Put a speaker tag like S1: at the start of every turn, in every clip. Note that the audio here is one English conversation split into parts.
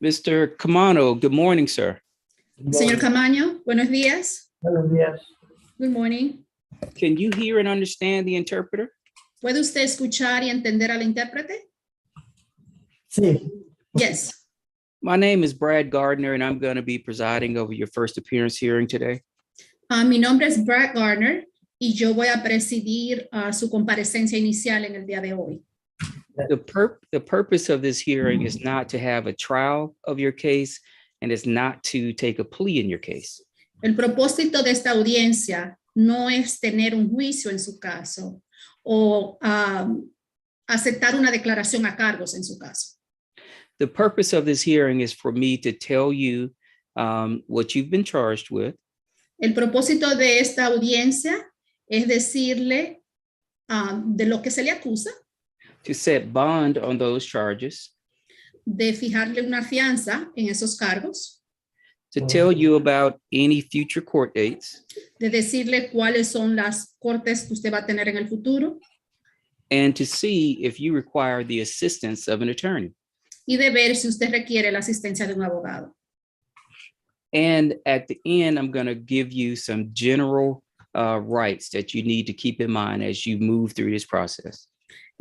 S1: Mr. Kimono, good morning, sir.
S2: Señor Camaño, buenos días.
S3: Buenos días.
S2: Good morning.
S1: Can you hear and understand the interpreter?
S2: ¿Puede usted escuchar y entender al intérprete?
S3: Sí.
S2: Yes.
S1: My name is Brad Gardner, and I'm going to be presiding over your first appearance hearing today.
S2: Mi nombre es Brad Gardner y yo voy a presidir su comparecencia inicial en el día de hoy.
S1: The purpose of this hearing is not to have a trial of your case, and it's not to take a plea in your case.
S2: El propósito de esta audiencia no es tener un juicio en su caso o aceptar una declaración a cargos en su caso.
S1: The purpose of this hearing is for me to tell you what you've been charged with.
S2: El propósito de esta audiencia es decirle de lo que se le acusa,
S1: To set bond on those charges,
S2: de fijarle una fianza en esos cargos,
S1: to tell you about any future court dates,
S2: de decirle cuáles son las cortes que usted va a tener en el futuro
S1: and to see if you require the assistance of an attorney.
S2: y de ver si usted requiere la asistencia de un abogado.
S1: And at the end, I'm going to give you some general rights that you need to keep in mind as you move through this process.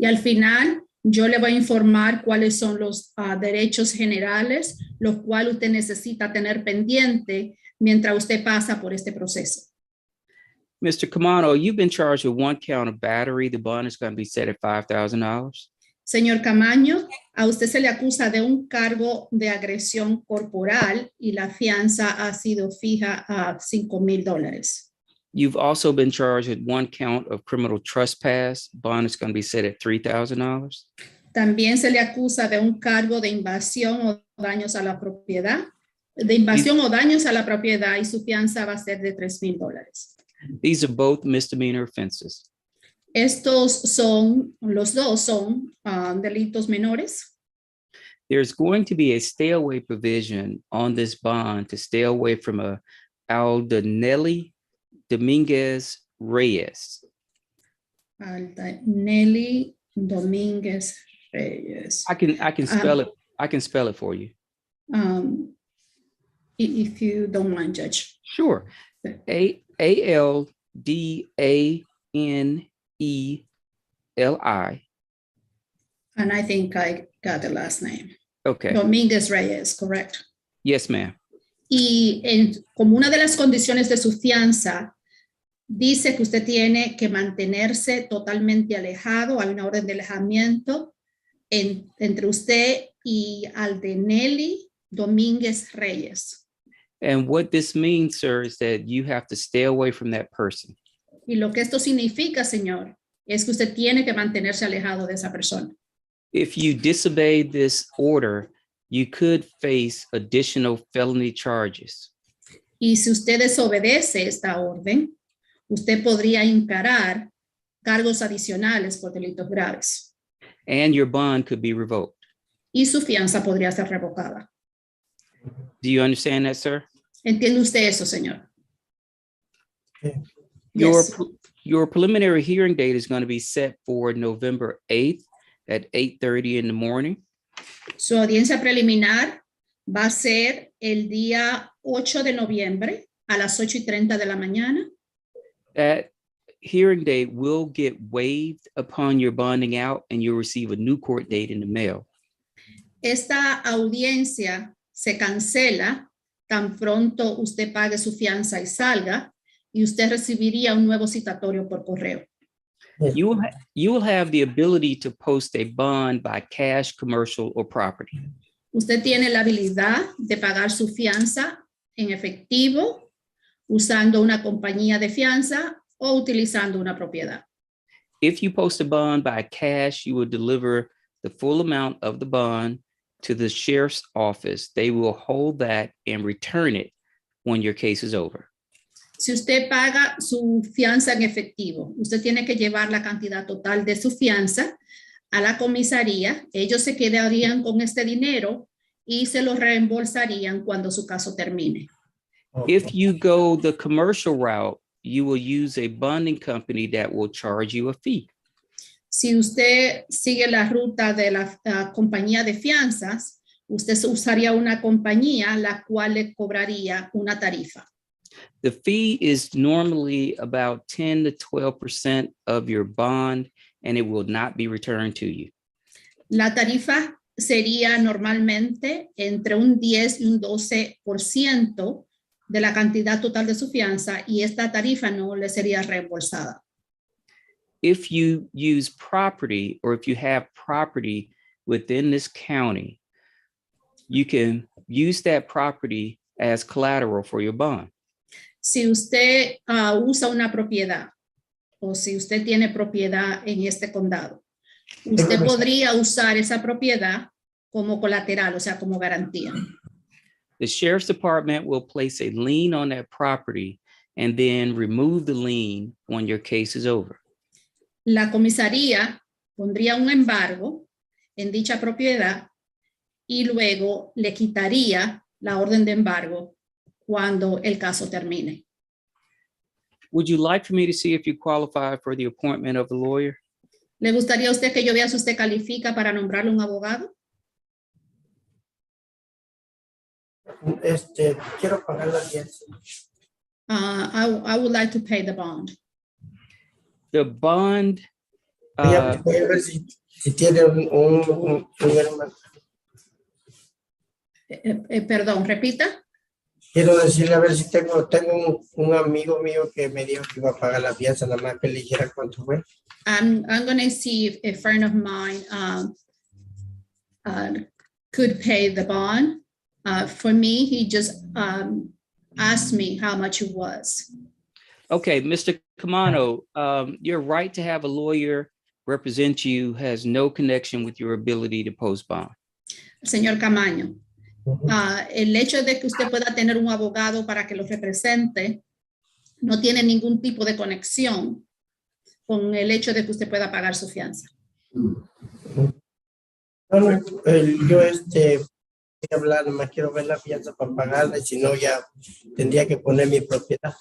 S2: Y al final, yo le voy a informar cuáles son los derechos generales, los cuales usted necesita tener pendiente mientras usted pasa por este proceso.
S1: Mr. Kimono, you've been charged with one count of battery. The bond is going to be set at $5,000.
S2: Señor Camaño, a usted se le acusa de un cargo de agresión corporal y la fianza ha sido fija a $5,000.
S1: You've also been charged with one count of criminal trespass. Bond is going to be set at $3,000.
S2: También se le acusa de un cargo de invasión o daños a la propiedad, y su fianza va a ser de $3,000.
S1: These are both misdemeanor offenses.
S2: Los dos son delitos menores.
S1: There's going to be a stay away provision on this bond to stay away from a Aldanelli Dominguez Reyes.
S2: Nelly Dominguez Reyes.
S1: I can spell it. I can spell it for you.
S2: If you don't mind, Judge.
S1: Sure. Aldaneli.
S2: And I think I got the last name.
S1: Okay.
S2: Dominguez Reyes, correct.
S1: Yes, ma'am.
S2: Y como una de las condiciones de su fianza, dice que usted tiene que mantenerse totalmente alejado. Hay una orden de alejamiento entre usted y Aldanelli Domínguez Reyes.
S1: And what this means, sir, is that you have to stay away from that person.
S2: Y lo que esto significa, señor, es que usted tiene que mantenerse alejado de esa persona.
S1: If you disobey this order, you could face additional felony charges.
S2: Y si usted desobedece esta orden, usted podría encarar cargos adicionales por delitos graves.
S1: And your bond could be revoked.
S2: Y su fianza podría ser revocada.
S1: Do you understand that, sir?
S2: ¿Entiende usted eso, señor?
S1: Your,
S2: Yes.
S1: your preliminary hearing date is going to be set for November 8th at 8:30 in the morning.
S2: Su audiencia preliminar va a ser el día 8 de noviembre a las 8:30 de la mañana.
S1: That hearing date will get waived upon your bonding out, and you'll receive a new court date in the mail.
S2: Esta audiencia se cancela tan pronto usted pague su fianza y salga, y usted recibiría un nuevo citatorio por correo.
S1: You will have the ability to post a bond by cash, commercial, or property.
S2: Usted tiene la habilidad de pagar su fianza en efectivo, usando una compañía de fianza o utilizando una propiedad.
S1: If you post a bond by cash, you will deliver the full amount of the bond to the sheriff's office. They will hold that and return it when your case is over.
S2: Si usted paga su fianza en efectivo, usted tiene que llevar la cantidad total de su fianza a la comisaría. Ellos se quedarían con este dinero y se lo reembolsarían cuando su caso termine.
S1: If you go the commercial route, you will use a bonding company that will charge you a fee.
S2: Si usted sigue la ruta de la compañía de fianzas, usted usaría una compañía la cual le cobraría una tarifa.
S1: The fee is normally about 10 to 12% of your bond, and it will not be returned to you.
S2: La tarifa sería normalmente entre un 10 y un 12% de la cantidad total de su fianza y esta tarifa no le sería reembolsada.
S1: If you use property or if you have property within this county, you can use that property as collateral for your bond.
S2: Si usted usa una propiedad o si usted tiene propiedad en este condado, usted podría usar esa propiedad como colateral, o sea, como garantía.
S1: The sheriff's department will place a lien on that property and then remove the lien when your case is over.
S2: La comisaría pondría un embargo en dicha propiedad y luego le quitaría la orden de embargo cuando el caso termine.
S1: Would you like for me to see if you qualify for the appointment of a lawyer?
S2: ¿Le gustaría a usted que yo vea si usted califica para nombrarle un abogado?
S3: Quiero pagar la fianza.
S2: I would like to pay the bond.
S1: The bond,
S3: Voy a ver si tiene un hermano.
S2: Perdón, repita.
S3: Quiero decirle a ver si tengo un amigo mío que me dijo que iba a pagar la fianza, nada más que le dijera cuánto fue.
S2: I'm going to see if a friend of mine could pay the bond. For me, he just asked me how much it was.
S1: okay, Mr. Kimono, your right to have a lawyer represent you has no connection with your ability to post bond.
S2: Señor Camaño, el hecho de que usted pueda tener un abogado para que lo represente no tiene ningún tipo de conexión con el hecho de que usted pueda pagar su fianza.
S3: Bueno, yo voy a hablar, nomás quiero ver la fianza para pagarla y si no ya tendría que poner mi propiedad.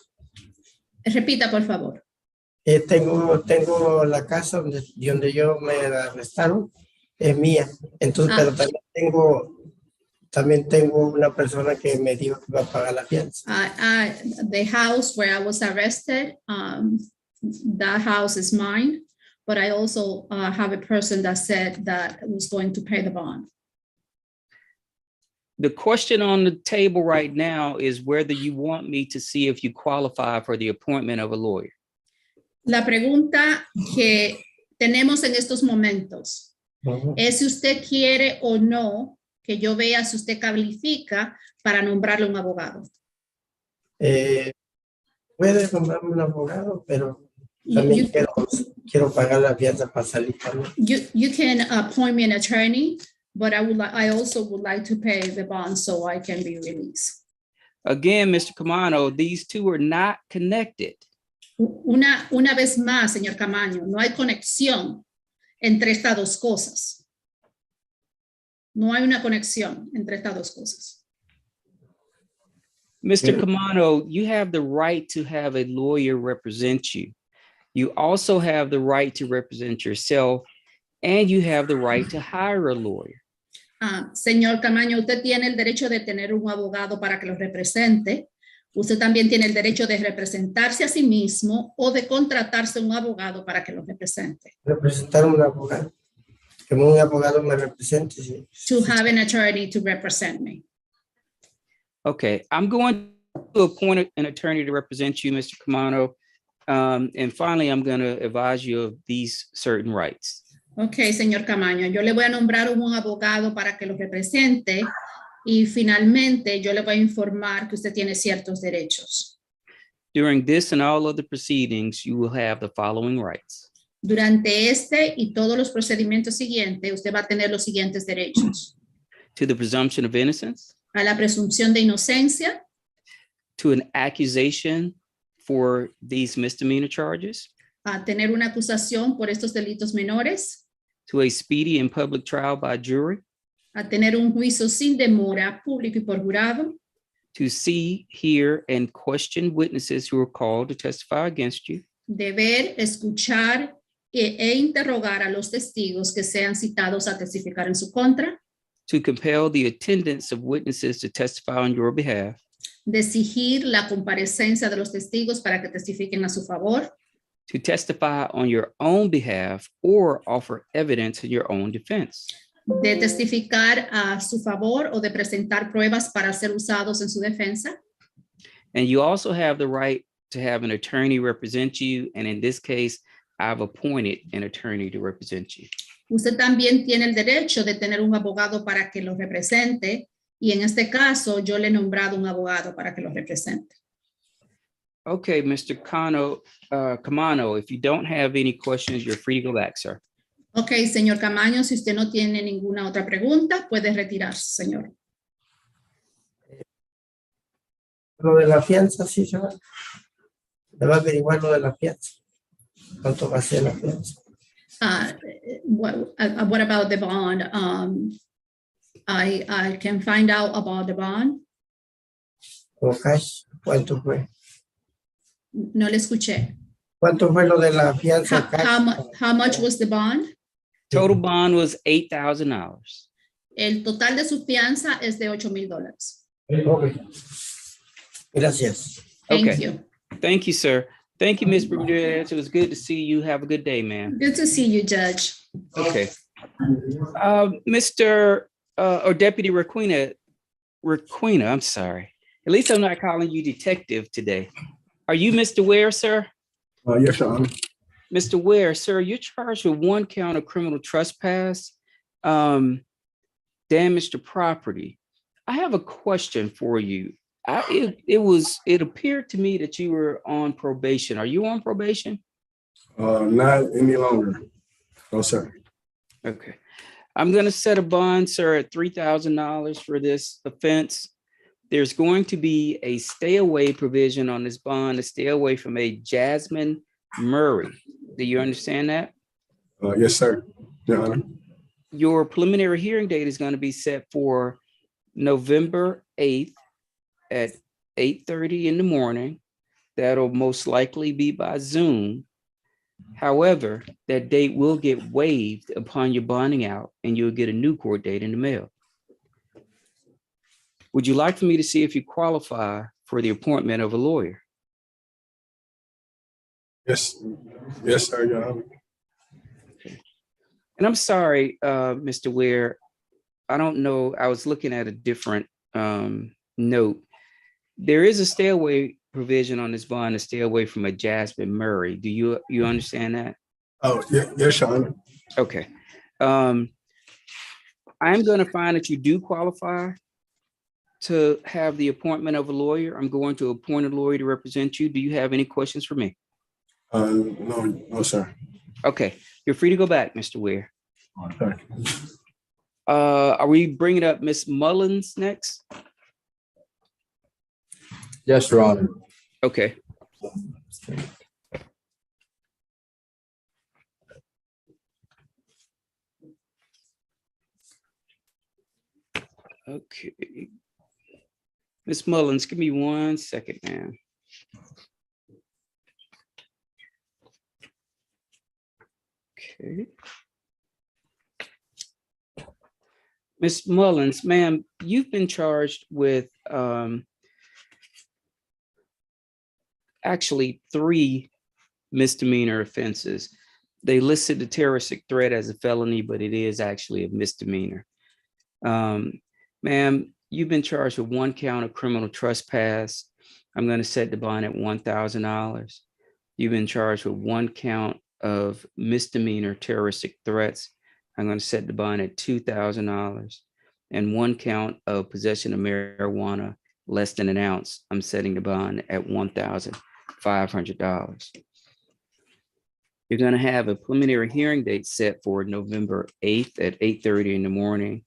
S2: Repita, por favor.
S3: Tengo la casa donde yo me arrestaron, es mía. Entonces, pero también tengo una persona que me dijo que iba a pagar la fianza.
S2: The house where I was arrested, that house is mine, but I also have a person that said that was going to pay the bond.
S1: The question on the table right now is whether you want me to see if you qualify for the appointment of a lawyer.
S2: La pregunta que tenemos en estos momentos es si usted quiere o no que yo vea si usted califica para nombrarle un abogado.
S3: Puede nombrarme un abogado, pero también quiero pagar la fianza para salir también.
S2: You can appoint me an attorney, but I also would like to pay the bond so I can be released.
S1: Again, Mr. Kimono, these two are not connected.
S2: Una vez más, señor Camaño, no hay conexión entre estas dos cosas. No hay una conexión entre estas dos cosas.
S1: Mr. Kimono, you have the right to have a lawyer represent you. You also have the right to represent yourself, and you have the right to hire a lawyer.
S2: Señor Camaño, usted tiene el derecho de tener un abogado para que lo represente. Usted también tiene el derecho de representarse a sí mismo o de contratarse un abogado para que lo represente.
S3: Representar un abogado. Que un abogado me represente. Sí.
S2: To have an attorney to represent me.
S1: Okay, I'm going to appoint an attorney to represent you, Mr. Kimono. And finally, I'm going to advise you of these certain rights.
S2: Okay, señor Camaño, yo le voy a nombrar un abogado para que lo represente. Y finalmente, yo le voy a informar que usted tiene ciertos derechos.
S1: During this and all other proceedings, you will have the following rights.
S2: Durante este y todos los procedimientos siguientes, usted va a tener los siguientes derechos.
S1: To the presumption of innocence.
S2: A la presunción de inocencia.
S1: To an accusation for these misdemeanor charges.
S2: A tener una acusación por estos delitos menores.
S1: To a speedy and public trial by jury.
S2: A tener un juicio sin demora, público y por jurado.
S1: To see, hear, and question witnesses who are called to testify against you.
S2: De ver, escuchar e interrogar a los testigos que sean citados a testificar en su contra.
S1: to compel the attendance of witnesses to testify on your behalf,
S2: de exigir la comparecencia de los testigos para que testifiquen a su favor,
S1: to testify on your own behalf or offer evidence in your own defense,
S2: de testificar a su favor o de presentar pruebas para ser usados en su defensa.
S1: and you also have the right to have an attorney represent you. And in this case, I've appointed an attorney to represent you.
S2: Usted también tiene el derecho de tener un abogado para que lo represente y en este caso yo le he nombrado un abogado para que lo represente.
S1: Okay, Mr. Kimono, if you don't have any questions, you're free to go back, sir.
S2: Ok, señor Camaño, si usted no tiene ninguna otra pregunta, puede retirarse, señor.
S3: Lo de la fianza, sí, se va. Me va a averiguar lo de la fianza. ¿Cuánto va a ser la fianza?
S2: What about the bond? I can find out about the bond.
S3: ¿O cash? ¿Cuánto fue?
S2: No le escuché.
S3: ¿Cuánto fue lo de la fianza?
S2: How much was the bond?
S1: Total bond was $8,000.
S2: El total de su fianza es de $8,000.
S3: Okay. Gracias.
S2: Thank
S1: Okay.
S2: you.
S1: Thank you, sir. Thank you, Ms. Bermudez. It was good to see you. Have a good day, ma'am.
S2: Good to see you, Judge.
S1: Okay. Mr. Or Deputy Raquina, I'm sorry. At least I'm not calling you detective today. Are you Mr. Ware, sir?
S4: Yes, Your Honor.
S1: Mr. Ware, sir, you're charged with one count of criminal trespass, damage to property. I have a question for you. It appeared to me that you were on probation. Are you on probation?
S4: Not any longer. No, sir.
S1: Okay. I'm going to set a bond, sir, at $3,000 for this offense. There's going to be a stay away provision on this bond to stay away from a Jasmine Murray. Do you understand that?
S4: Yes, sir. Your Honor.
S1: Your preliminary hearing date is going to be set for November 8th at 8:30 in the morning. That'll most likely be by Zoom. However, that date will get waived upon your bonding out and you'll get a new court date in the mail. Would you like for me to see if you qualify for the appointment of a lawyer?
S4: Yes. Yes, sir, Your Honor.
S1: And I'm sorry, Mr. Ware, I don't know, I was looking at a different note. There is a stay away provision on this bond to stay away from a Jasmine Murray. Do you understand that?
S4: Oh, yeah, yes, Your Honor.
S1: Okay. I'm going to find that you do qualify to have the appointment of a lawyer. I'm going to appoint a lawyer to represent you. Do you have any questions for me?
S4: No, sir.
S1: Okay, you're free to go back, Mr. Ware.
S4: Thank you.
S1: Are we bringing up Miss Mullins next?
S5: Yes, Your Honor.
S1: Okay. Okay. Miss Mullins, give me 1 second, ma'am. Okay. Miss Mullins, ma'am, you've been charged with actually 3 misdemeanor offenses. They listed the terroristic threat as a felony, but it is actually a misdemeanor. Ma'am, you've been charged with 1 count of criminal trespass. I'm going to set the bond at $1,000. You've been charged with 1 count of misdemeanor terroristic threats. I'm going to set the bond at $2,000, and 1 count of possession of marijuana less than an ounce. I'm setting the bond at $1,500. You're going to have a preliminary hearing date set for November 8th at 8:30 in the morning.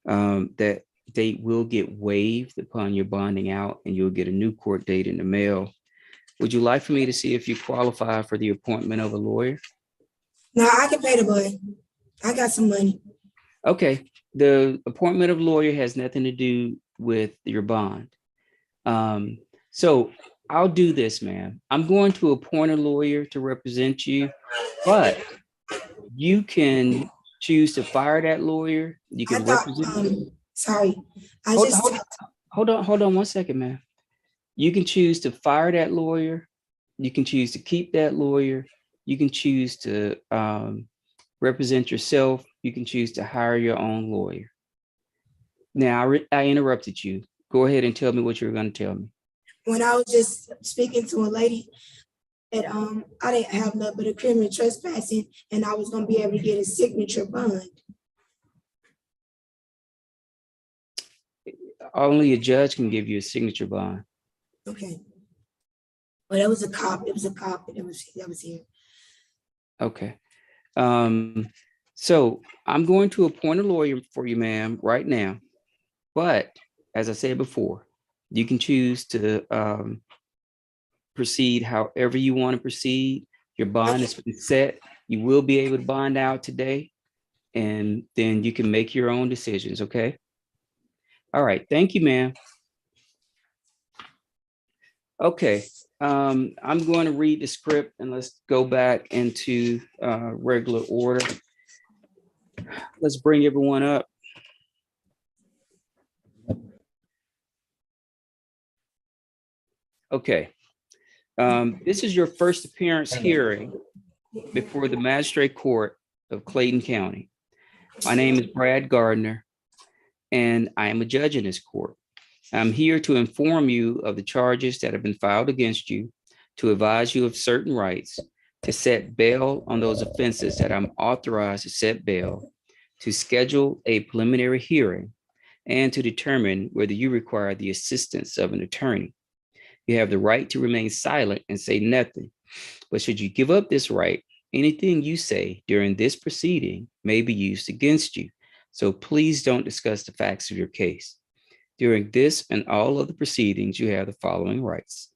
S1: That date will get waived upon your bonding out, and you'll get a new court date in the mail. Would you like for me to see if you qualify for the appointment of a lawyer?
S6: No, I can pay the boy. I got some money.
S1: Okay, the appointment of lawyer has nothing to do with your bond. So I'll do this, ma'am. I'm going to appoint a lawyer to represent you, but you can choose to fire that lawyer. You
S6: I
S1: can
S6: thought,
S1: represent.
S6: sorry, I
S1: Hold,
S6: just,
S1: hold, hold on 1 second, man. You can choose to fire that lawyer. You can choose to keep that lawyer. You can choose to represent yourself. You can choose to hire your own lawyer. Now, I interrupted you. Go ahead and tell me what you were going to tell me.
S6: when I was just speaking to a lady that I didn't have nothing but a criminal trespassing, and I was gonna be able to get a signature bond.
S1: Only a judge can give you a signature bond.
S6: Okay. Well, that was a cop. It was a cop that was here.
S1: Okay. So I'm going to appoint a lawyer for you, ma'am, right now. But as I said before, you can choose to proceed however you want to proceed. Your bond has been set. You will be able to bond out today, and then you can make your own decisions, okay? All right, thank you, ma'am. Okay, I'm going to read the script and let's go back into regular order. Let's bring everyone up. Okay, this is your first appearance hearing before the Magistrate Court of Clayton County. My name is Brad Gardner, and I am a judge in this court. I'm here to inform you of the charges that have been filed against you, to advise you of certain rights, to set bail on those offenses that I'm authorized to set bail, to schedule a preliminary hearing, and to determine whether you require the assistance of an attorney. You have the right to remain silent and say nothing, but should you give up this right, anything you say during this proceeding may be used against you. So please don't discuss the facts of your case. During this and all other proceedings, you have the following rights: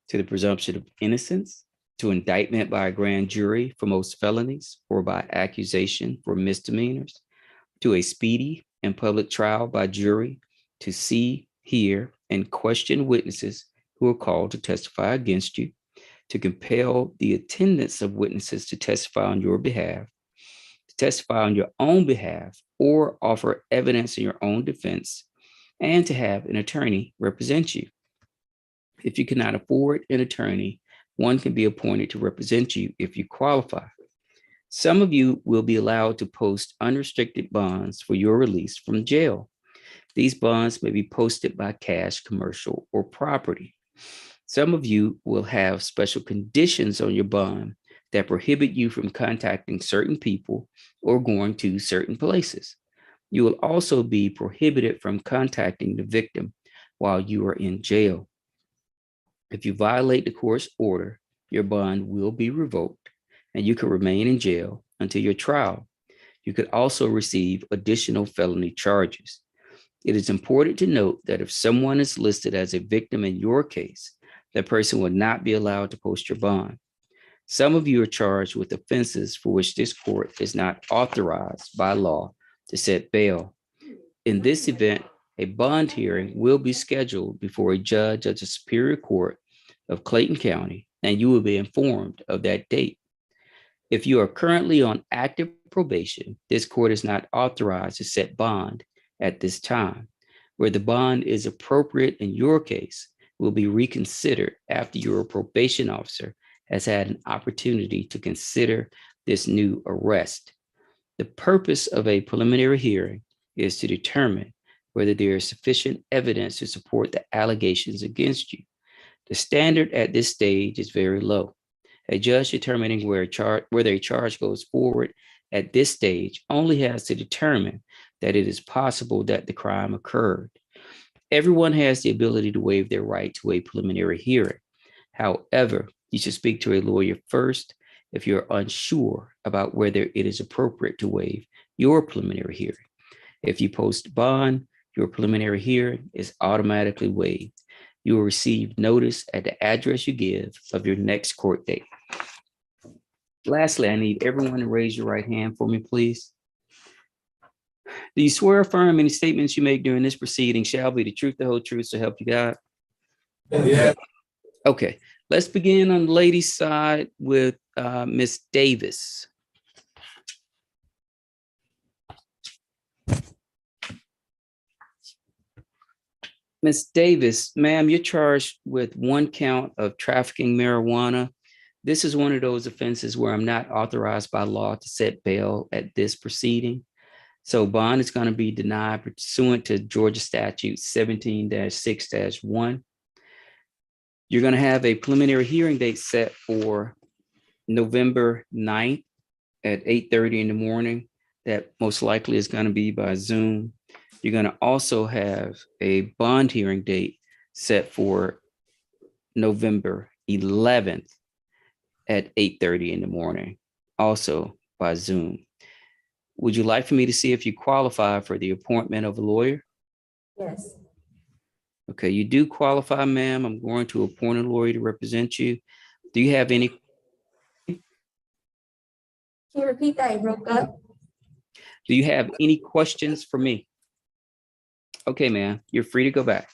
S1: to the presumption of innocence, to indictment by a grand jury for most felonies or by accusation for misdemeanors, to a speedy and public trial by jury, to see, hear, and question witnesses who are called to testify against you, to compel the attendance of witnesses to testify on your behalf, to testify on your own behalf or offer evidence in your own defense, and to have an attorney represent you. If you cannot afford an attorney, one can be appointed to represent you if you qualify. Some of you will be allowed to post unrestricted bonds for your release from jail. These bonds may be posted by cash, commercial, or property. Some of you will have special conditions on your bond that prohibit you from contacting certain people or going to certain places. You will also be prohibited from contacting the victim while you are in jail. If you violate the court's order, your bond will be revoked and you can remain in jail until your trial. You could also receive additional felony charges. It is important to note that if someone is listed as a victim in your case, that person will not be allowed to post your bond. Some of you are charged with offenses for which this court is not authorized by law to set bail. In this event, a bond hearing will be scheduled before a judge of the Superior Court of Clayton County, and you will be informed of that date. If you are currently on active probation, this court is not authorized to set bond at this time. Where the bond is appropriate in your case will be reconsidered after your probation officer has had an opportunity to consider this new arrest. The purpose of a preliminary hearing is to determine whether there is sufficient evidence to support the allegations against you. The standard at this stage is very low. A judge determining whether a charge goes forward at this stage only has to determine that it is possible that the crime occurred. Everyone has the ability to waive their right to a preliminary hearing. However, you should speak to a lawyer first if you're unsure about whether it is appropriate to waive your preliminary hearing. If you post bond, your preliminary hearing is automatically waived. You will receive notice at the address you give of your next court date. Lastly, I need everyone to raise your right hand for me, please. Do you swear or affirm any statements you make during this proceeding shall be the truth, the whole truth, so help you God?
S4: Yeah.
S1: Okay, let's begin on the ladies' side with Miss Davis. Miss Davis, ma'am, you're charged with 1 count of trafficking marijuana. This is one of those offenses where I'm not authorized by law to set bail at this proceeding. So bond is going to be denied pursuant to Georgia statute 17-6-1. You're going to have a preliminary hearing date set for November 9th at 8:30 in the morning. That most likely is going to be by Zoom. You're going to also have a bond hearing date set for November 11th at 8:30 in the morning, also by Zoom. Would you like for me to see if you qualify for the appointment of a lawyer?
S5: Yes.
S1: Okay, you do qualify, ma'am. I'm going to appoint a lawyer to represent you. Do you have any?
S5: Can you repeat that? It broke up.
S1: Do you have any questions for me? Okay, ma'am, you're free to go back.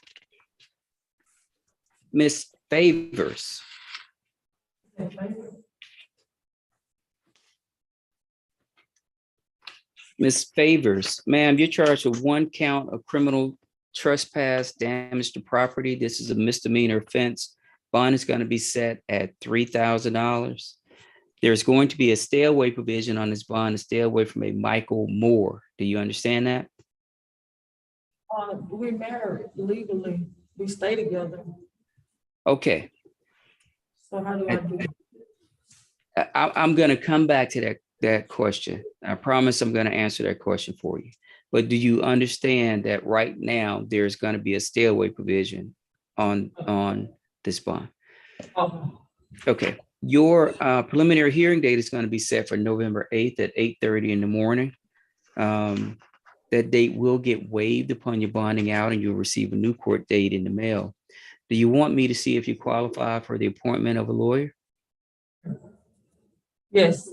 S1: Miss Favors. Miss Favors, ma'am, you're charged with 1 count of criminal trespass, damage to property. This is a misdemeanor offense. Bond is going to be set at $3,000. There's going to be a stay away provision on this bond to stay away from a Michael Moore. Do you understand that?
S7: We married legally. We stay together.
S1: Okay.
S7: So how do I do?
S1: I'm going to come back to that question. I promise I'm going to answer that question for you. But do you understand that right now there's going to be a stay away provision on this bond? Okay. Your preliminary hearing date is going to be set for November 8th at 8:30 in the morning. That date will get waived upon your bonding out and you'll receive a new court date in the mail. Do you want me to see if you qualify for the appointment of a lawyer?
S7: Yes.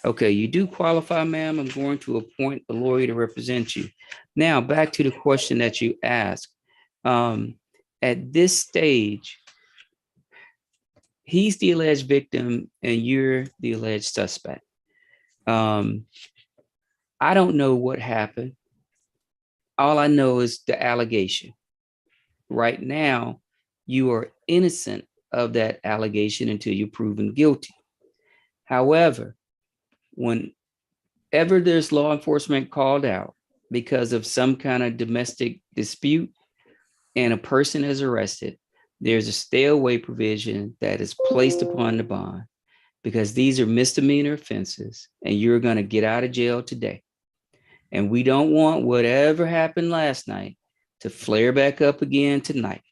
S1: Okay, you do qualify, ma'am. I'm going to appoint a lawyer to represent you. Now, back to the question that you asked. At this stage, he's the alleged victim and you're the alleged suspect. I don't know what happened. All I know is the allegation. Right now, you are innocent of that allegation until you're proven guilty. However, whenever there's law enforcement called out because of some kind of domestic dispute and a person is arrested, there's a stay away provision that is placed upon the bond because these are misdemeanor offenses and you're going to get out of jail today. And we don't want whatever happened last night to flare back up again tonight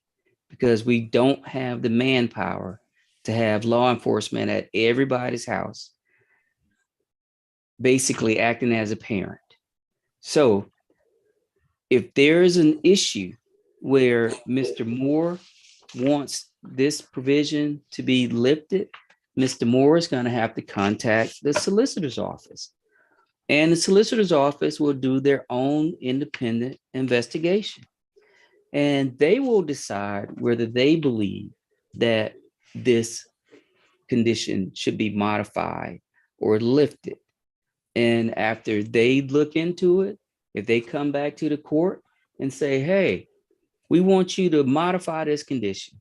S1: because we don't have the manpower to have law enforcement at everybody's house basically acting as a parent. So if there is an issue where Mr. Moore wants this provision to be lifted, Mr. Moore is going to have to contact the solicitor's office. And the solicitor's office will do their own independent investigation. And they will decide whether they believe that this condition should be modified or lifted. And after they look into it, if they come back to the court and say, hey, we want you to modify this condition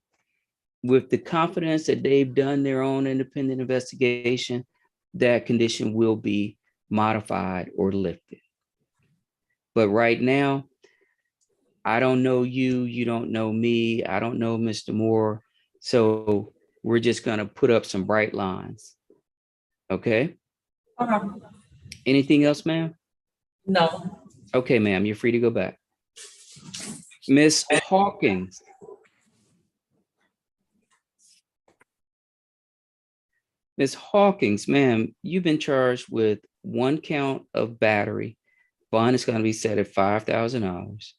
S1: with the confidence that they've done their own independent investigation, that condition will be modified or lifted. But right now, I don't know you, you don't know me, I don't know Mr. Moore. So we're just going to put up some bright lines. Okay. Anything else, ma'am?
S7: No.
S1: Okay, ma'am, you're free to go back. Miss Hawkins. Miss Hawkins, ma'am, you've been charged with 1 count of battery. Bond is going to be set at $5,000.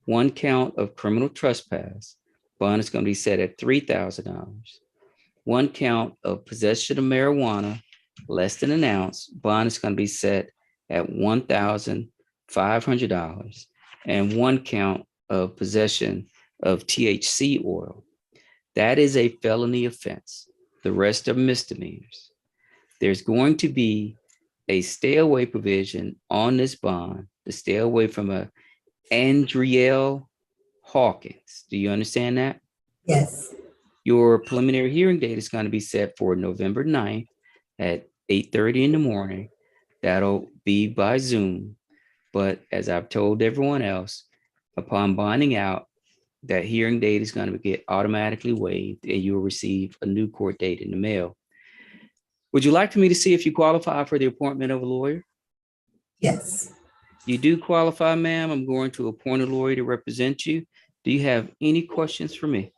S1: 1 count of criminal trespass. Bond is going to be set at $3,000. 1 count of possession of marijuana, less than an ounce. Bond is going to be set at $1,500. And 1 count of possession of THC oil. That is a felony offense. The rest are misdemeanors. There's going to be a stay away provision on this bond to stay away from a Andriel Hawkins. Do you understand that?
S6: Yes.
S1: Your preliminary hearing date is going to be set for November 9th at 8:30 in the morning. That'll be by Zoom. But as I've told everyone else, upon bonding out, that hearing date is going to get automatically waived and you'll receive a new court date in the mail. Would you like for me to see if you qualify for the appointment of a lawyer?
S6: Yes.
S1: You do qualify, ma'am. I'm going to appoint a lawyer to represent you. Do you have any questions for me?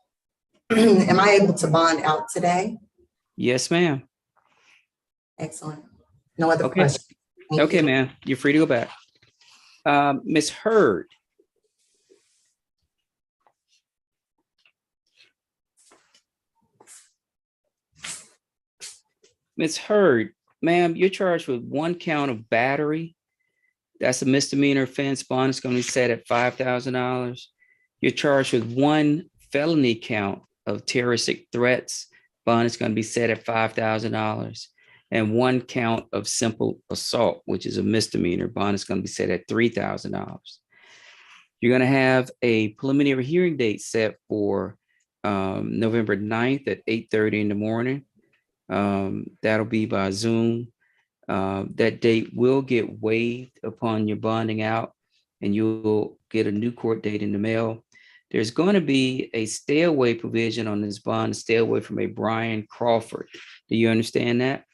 S6: Am I able to bond out today?
S1: Yes, ma'am.
S6: Excellent. No other
S1: Okay.
S6: questions. Thank
S1: Okay,
S6: you.
S1: ma'am. You're free to go back. Ms. Hurd. Ms. Hurd, ma'am, you're charged with one count of battery. That's a misdemeanor offense. Bond is going to be set at $5,000. You're charged with one felony count of terroristic threats. Bond is going to be set at $5,000. And one count of simple assault, which is a misdemeanor. Bond is going to be set at $3,000. You're going to have a preliminary hearing date set for November 9th at 8:30 in the morning. That'll be by Zoom. That date will get waived upon your bonding out, and you'll get a new court date in the mail. There's going to be a stay away provision on this bond, stay away from a Brian Crawford. Do you understand that?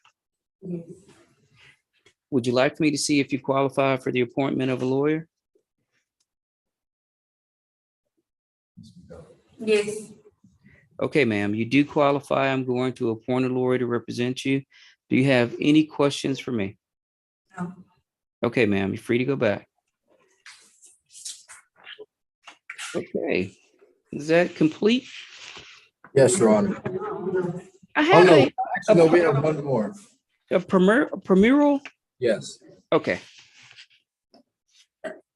S1: Would you like me to see if you qualify for the appointment of a lawyer?
S5: Yes.
S1: Okay, ma'am, you do qualify. I'm going to appoint a lawyer to represent you. Do you have any questions for me?
S5: No.
S1: Okay, ma'am, you're free to go back. Okay, is that complete?
S4: Yes, Your Honor.
S1: I
S4: Oh,
S1: have
S4: no, actually, no, we have one more.
S1: a premier.
S4: Yes.
S1: Okay.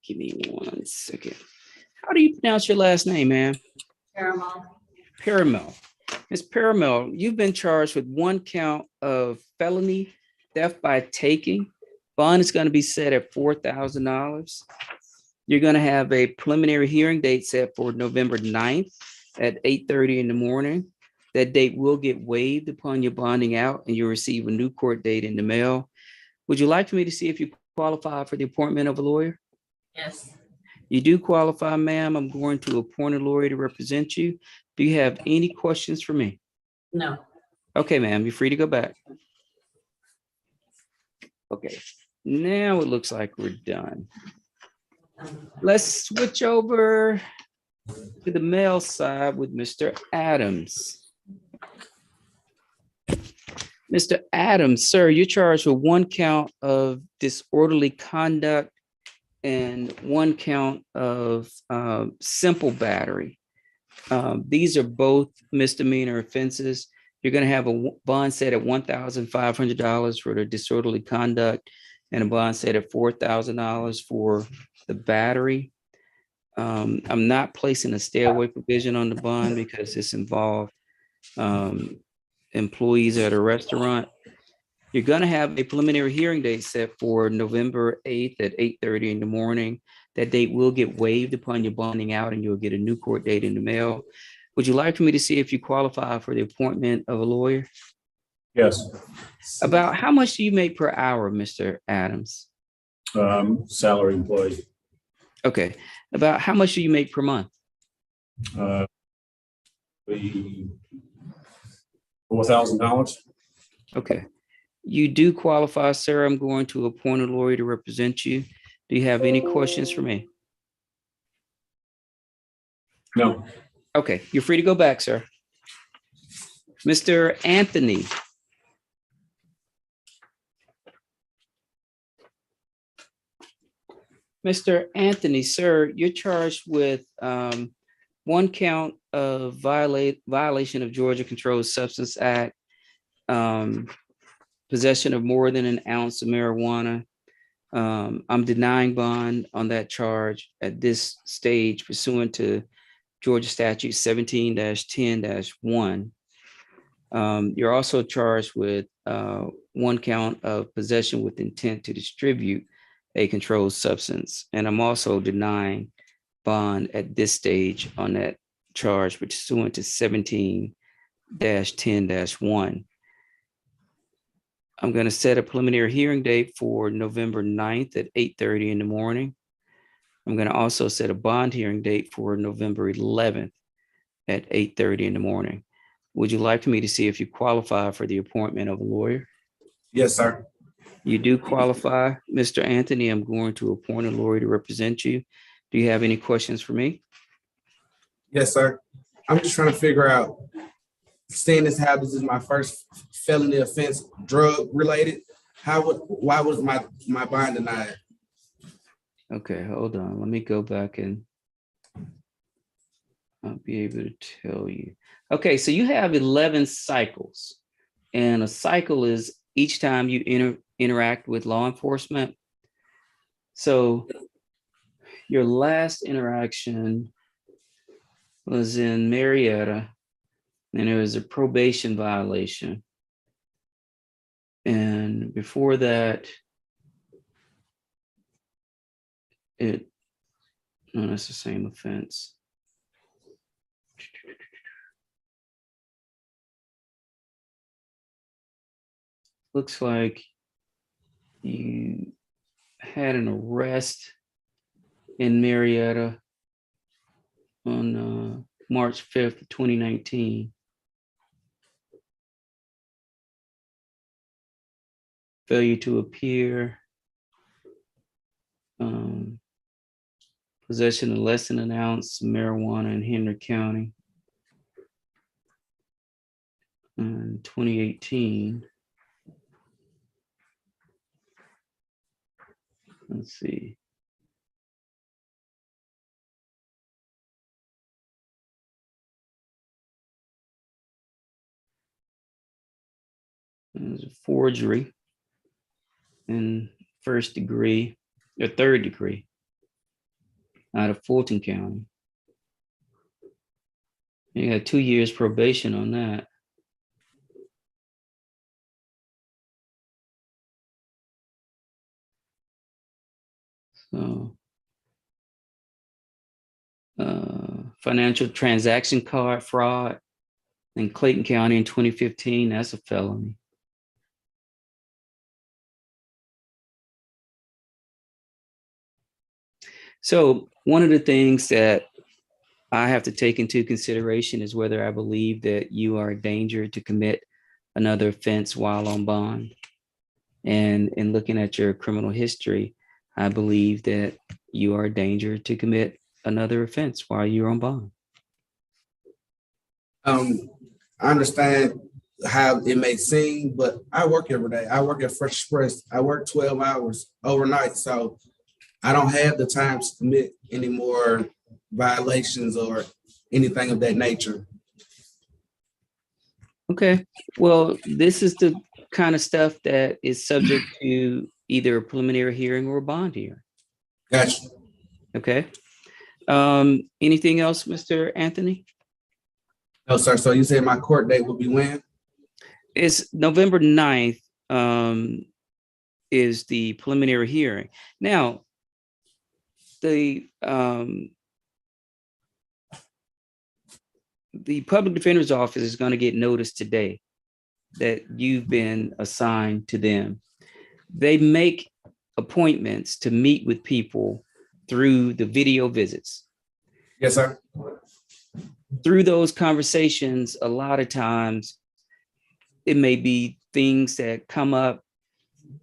S1: Give me 1 second. How do you pronounce your last name, ma'am? Paramel. Ms. Paramel, you've been charged with one count of felony theft by taking. Bond is going to be set at $4,000. You're going to have a preliminary hearing date set for November 9th at 8:30 in the morning. That date will get waived upon your bonding out, and you'll receive a new court date in the mail. Would you like for me to see if you qualify for the appointment of a lawyer?
S7: Yes.
S1: You do qualify, ma'am. I'm going to appoint a lawyer to represent you. Do you have any questions for me?
S7: No.
S1: Okay, ma'am, you're free to go back. Okay, now it looks like we're done. Let's switch over to the male side with Mr. Adams. Mr. Adams, sir, you're charged with one count of disorderly conduct and one count of simple battery. These are both misdemeanor offenses. You're going to have a bond set at $1,500 for the disorderly conduct and a bond set at $4,000 for the battery. I'm not placing a stay away provision on the bond because it's involved employees at a restaurant. You're going to have a preliminary hearing date set for November 8th at 8:30 in the morning. That date will get waived upon your bonding out, and you'll get a new court date in the mail. Would you like for me to see if you qualify for the appointment of a lawyer?
S8: Yes.
S1: About how much do you make per hour, Mr. Adams?
S8: Salary employee.
S1: Okay. About how much do you make per month?
S8: $4,000.
S1: Okay. You do qualify, sir. I'm going to appoint a lawyer to represent you. Do you have any questions for me?
S8: No.
S1: Okay, you're free to go back, sir. Mr. Anthony. Mr. Anthony, sir, you're charged with one count of violation of Georgia Controlled Substance Act, possession of more than an ounce of marijuana. I'm denying bond on that charge at this stage pursuant to Georgia statute 17-10-1. You're also charged with one count of possession with intent to distribute a controlled substance. And I'm also denying bond at this stage on that charge pursuant to 17-10-1. I'm going to set a preliminary hearing date for November 9th at 8:30 in the morning. I'm going to also set a bond hearing date for November 11th at 8:30 in the morning. Would you like for me to see if you qualify for the appointment of a lawyer?
S4: Yes, sir.
S1: You do qualify, Mr. Anthony. I'm going to appoint a lawyer to represent you. Do you have any questions for me?
S4: Yes, sir. I'm just trying to figure out, seeing as how this is my first felony offense, drug related, why was my bond denied?
S1: Okay, hold on. Let me go back and I'll be able to tell you. Okay, so you have 11 cycles, and a cycle is each time you interact with law enforcement. So your last interaction was in Marietta, and there was a probation violation. And before that, no, that's the same offense. Looks like you had an arrest in Marietta on March 5th, 2019. Failure to appear, possession of less than an ounce of marijuana in Henry County in 2018. Let's see. There's a forgery in first degree or third degree out of Fulton County. You got 2 years probation on that. So financial transaction card fraud in Clayton County in 2015, that's a felony. So one of the things that I have to take into consideration is whether I believe that you are a danger to commit another offense while on bond. And in looking at your criminal history, I believe that you are a danger to commit another offense while you're on bond.
S4: I understand how it may seem, but I work every day. I work at Fresh Express. I work 12 hours overnight. So I don't have the time to commit any more violations or anything of that nature.
S1: Okay, well, this is the kind of stuff that is subject to either a preliminary hearing or a bond hearing.
S4: Gotcha.
S1: Okay. Anything else, Mr. Anthony?
S4: No, sir. So you said my court date will be when?
S1: It's November 9th is the preliminary hearing. Now, the public defender's office is going to get notice today that you've been assigned to them. They make appointments to meet with people through the video visits.
S4: Yes, sir.
S1: Through those conversations, a lot of times it may be things that come up.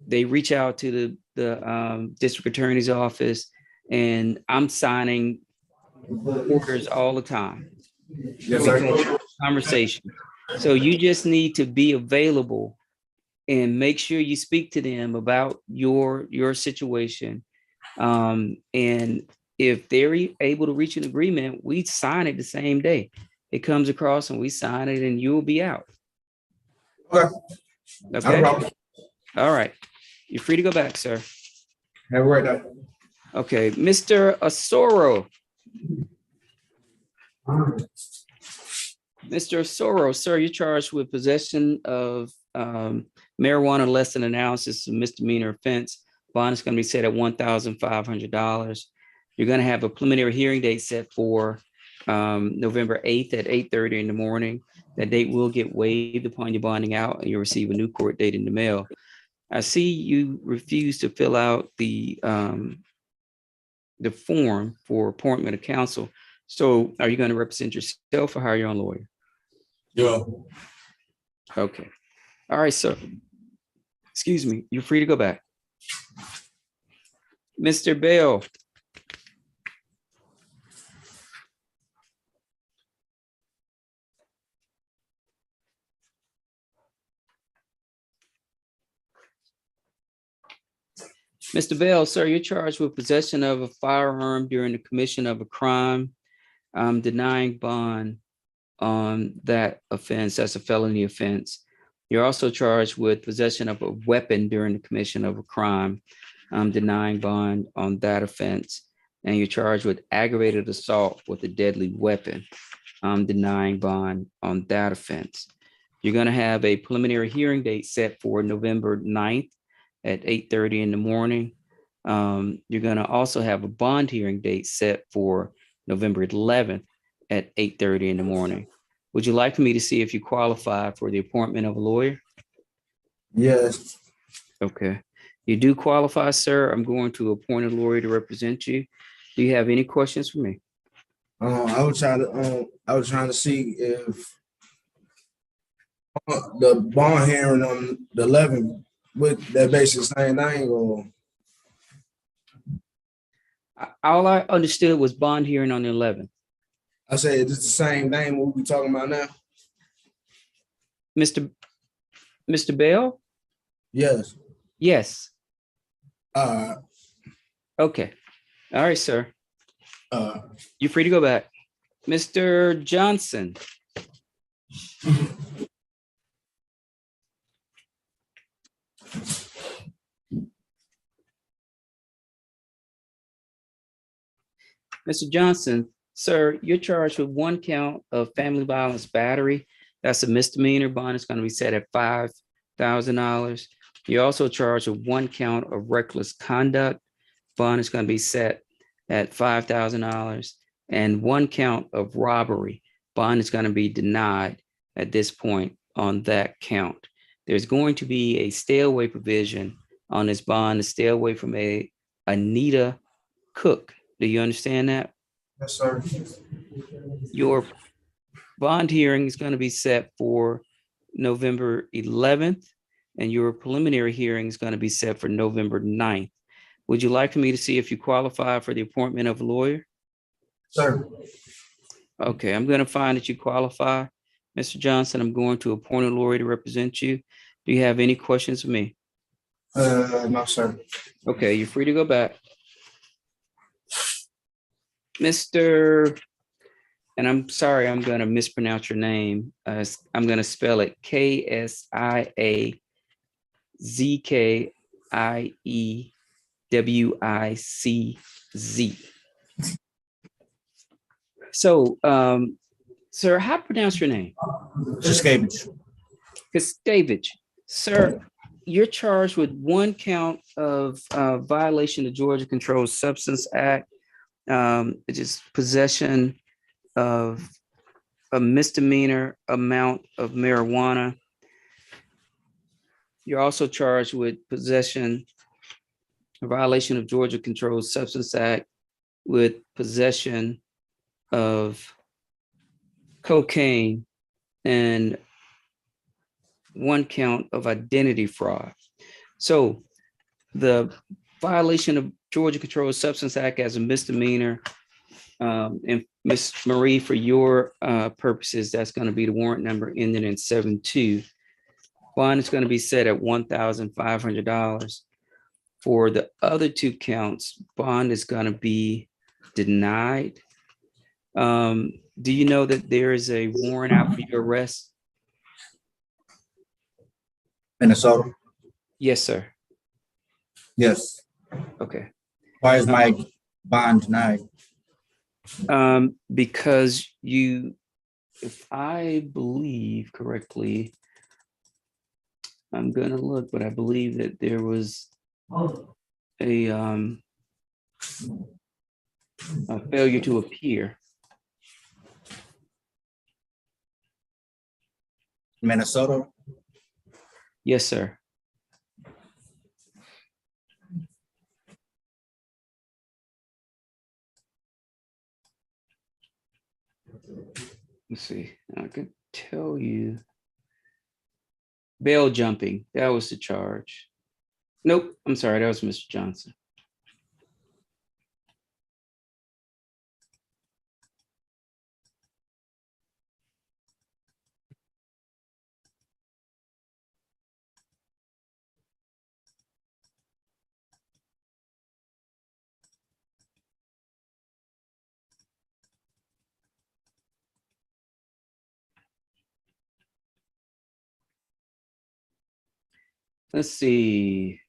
S1: They reach out to the district attorney's office, and I'm signing orders all the time.
S4: Yes, sir.
S1: Conversation. So you just need to be available and make sure you speak to them about your situation. And if they're able to reach an agreement, we sign it the same day. It comes across and we sign it and you'll be out.
S4: Okay.
S1: Okay.
S4: No problem.
S1: All right. You're free to go back, sir.
S4: Have a great day.
S1: Okay. Mr. Asoro. Mr. Asoro, sir, you're charged with possession of marijuana less than an ounce. It's a misdemeanor offense. Bond is going to be set at $1,500. You're going to have a preliminary hearing date set for November 8th at 8:30 in the morning. That date will get waived upon your bonding out, and you'll receive a new court date in the mail. I see you refuse to fill out the form for appointment of counsel. So are you going to represent yourself or hire your own lawyer?
S8: Yeah.
S1: Okay. All right, so, excuse me, you're free to go back. Mr. Bell. Mr. Bell, sir, you're charged with possession of a firearm during the commission of a crime. Denying bond on that offense. That's a felony offense. You're also charged with possession of a weapon during the commission of a crime. Denying bond on that offense. And you're charged with aggravated assault with a deadly weapon. Denying bond on that offense. You're going to have a preliminary hearing date set for November 9th at 8:30 in the morning. You're going to also have a bond hearing date set for November 11th at 8:30 in the morning. Would you like for me to see if you qualify for the appointment of a lawyer?
S4: Yes.
S1: Okay. You do qualify, sir. I'm going to appoint a lawyer to represent you. Do you have any questions for me?
S4: I was trying to see if the bond hearing on the 11th with that basically same thing, or
S1: All I understood was bond hearing on the 11th.
S4: I said it's the same thing what we talking about now.
S1: Mr. Bell?
S4: Yes.
S1: Yes.
S4: Uh.
S1: Okay. All right, sir.
S4: Uh.
S1: You're free to go back. Mr. Johnson. Mr. Johnson, sir, you're charged with one count of family violence battery. That's a misdemeanor. Bond is going to be set at $5,000. You're also charged with one count of reckless conduct. Bond is going to be set at $5,000. And one count of robbery. Bond is going to be denied at this point on that count. There's going to be a stay away provision on this bond to stay away from a Anita Cook. Do you understand that?
S4: Yes, sir.
S1: Your bond hearing is going to be set for November 11th, and your preliminary hearing is going to be set for November 9th. Would you like for me to see if you qualify for the appointment of a lawyer?
S4: Sir.
S1: Okay, I'm going to find that you qualify. Mr. Johnson, I'm going to appoint a lawyer to represent you. Do you have any questions for me?
S4: No, sir.
S1: Okay, you're free to go back. Mr. And I'm sorry, I'm going to mispronounce your name. I'm going to spell it Kasiewicz. So, sir, how to pronounce your name?
S9: Kaskevich.
S1: Kaskevich. Sir, you're charged with one count of violation of the Georgia Controlled Substance Act, which is possession of a misdemeanor amount of marijuana. You're also charged with possession, a violation of Georgia Controlled Substance Act with possession of cocaine and one count of identity fraud. So the violation of Georgia Controlled Substance Act as a misdemeanor, and Ms. Marie, for your purposes, that's going to be the warrant number ending in 72. Bond is going to be set at $1,500. For the other two counts, bond is going to be denied. Do you know that there is a warrant out for your arrest?
S9: Minnesota.
S1: Yes, sir.
S9: Yes.
S1: Okay.
S9: Why is my bond denied?
S1: Because you, if I believe correctly, I'm gonna look, but I believe that there was a Failure to appear.
S9: Minnesota,
S1: Yes, sir. Let's see. I could tell you. Bail jumping. That was the charge. Nope. I'm sorry. That was Mr. Johnson. Let's see.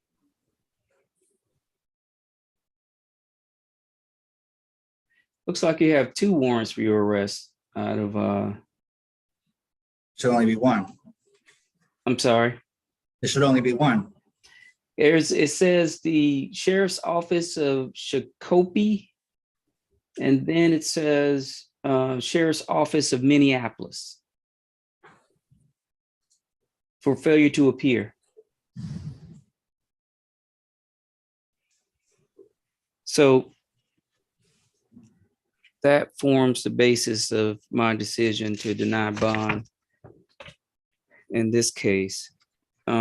S1: Looks like you have 2 warrants for your arrest out of,
S9: should only be one.
S1: I'm sorry.
S9: There should only be one.
S1: It says the Sheriff's Office of Shakopee, and then it says Sheriff's Office of Minneapolis for failure to appear. So that forms the basis of my decision to deny bond in this case. You're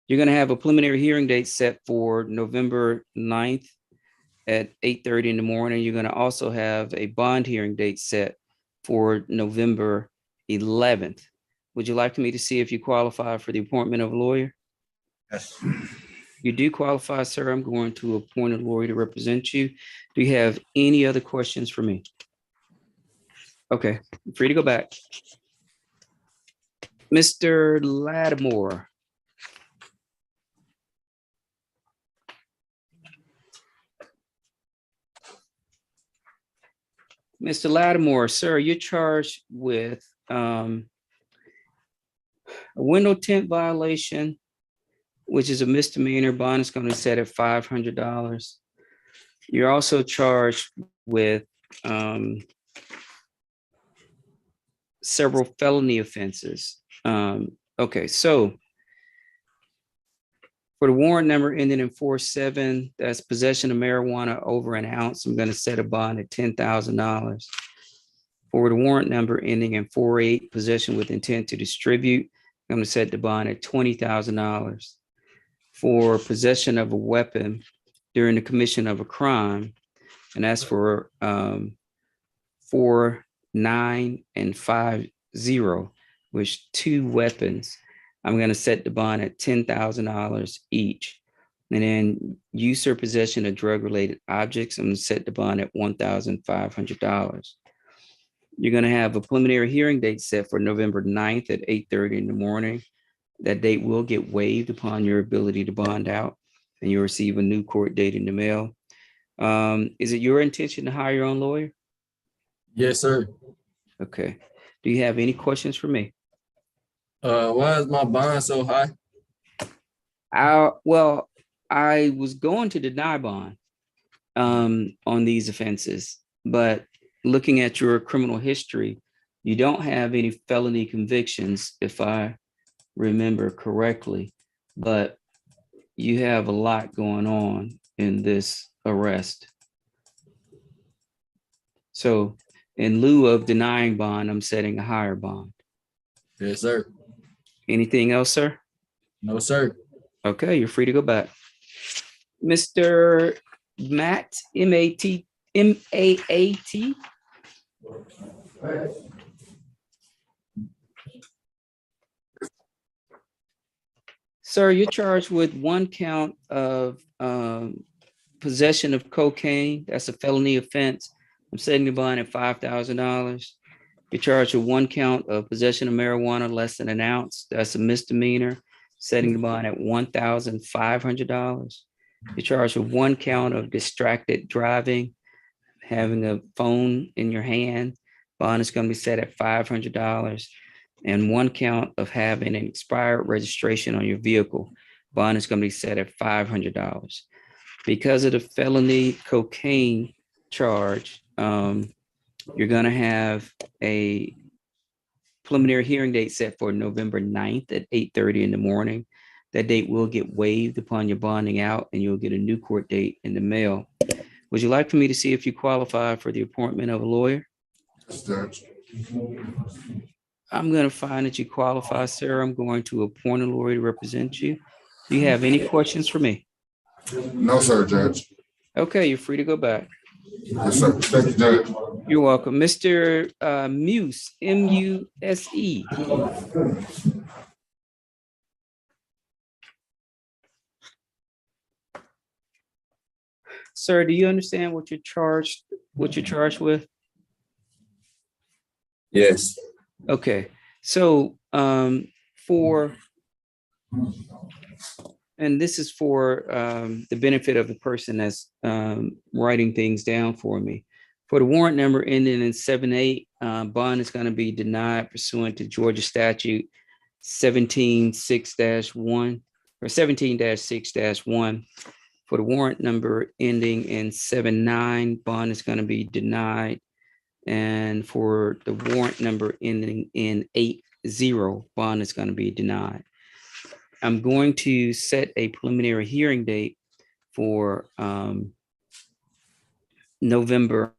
S1: going to have a preliminary hearing date set for November 9th at 8:30 in the morning. You're going to also have a bond hearing date set for November 11th. Would you like me to see if you qualify for the appointment of a lawyer?
S9: Yes.
S1: You do qualify, sir. I'm going to appoint a lawyer to represent you. Do you have any other questions for me? Okay, free to go back. Mr. Lattimore. Mr. Lattimore, sir, you're charged with a window tint violation, which is a misdemeanor. Bond is going to be set at $500. You're also charged with several felony offenses. Okay, so for the warrant number ending in 47, that's possession of marijuana over an ounce, I'm going to set a bond at $10,000. For the warrant number ending in 48, possession with intent to distribute, I'm going to set the bond at $20,000. For possession of a weapon during the commission of a crime, and that's for 4, 9, and 5, 0, which 2 weapons. I'm going to set the bond at $10,000 each. And then use or possession of drug-related objects, I'm going to set the bond at $1,500. You're going to have a preliminary hearing date set for November 9th at 8:30 in the morning. That date will get waived upon your ability to bond out, and you'll receive a new court date in the mail. Is it your intention to hire your own lawyer?
S10: Yes, sir.
S1: Okay. Do you have any questions for me?
S10: Why is my bond so high?
S1: Well, I was going to deny bond on these offenses, but looking at your criminal history, you don't have any felony convictions, if I remember correctly, but you have a lot going on in this arrest. So in lieu of denying bond, I'm setting a higher bond.
S10: Yes, sir.
S1: Anything else, sir?
S10: No, sir.
S1: Okay, you're free to go back. Mr. Matt, M-A-T, M-A-A-T. Sir, you're charged with 1 count of possession of cocaine. That's a felony offense. I'm setting the bond at $5,000. You're charged with 1 count of possession of marijuana less than an ounce. That's a misdemeanor. Setting the bond at $1,500. You're charged with 1 count of distracted driving, having a phone in your hand. Bond is going to be set at $500. And 1 count of having an expired registration on your vehicle. Bond is going to be set at $500. Because of the felony cocaine charge, you're going to have a preliminary hearing date set for November 9th at 8:30 in the morning. That date will get waived upon your bonding out, and you'll get a new court date in the mail. Would you like for me to see if you qualify for the appointment of a lawyer?
S11: Yes, Judge.
S1: I'm going to find that you qualify, sir. I'm going to appoint a lawyer to represent you. Do you have any questions for me?
S11: No, sir, Judge.
S1: Okay, you're free to go back.
S11: Yes, sir. Thank you, Judge.
S1: You're welcome. Mr. Muse, M-U-S-E. Sir, do you understand what you're charged with?
S10: Yes.
S1: Okay, so and this is for the benefit of the person that's writing things down for me. For the warrant number ending in 78, bond is going to be denied pursuant to Georgia statute 17-6-1 or 17-6-1. For the warrant number ending in 79, bond is going to be denied. And for the warrant number ending in 80, bond is going to be denied. I'm going to set a preliminary hearing date for November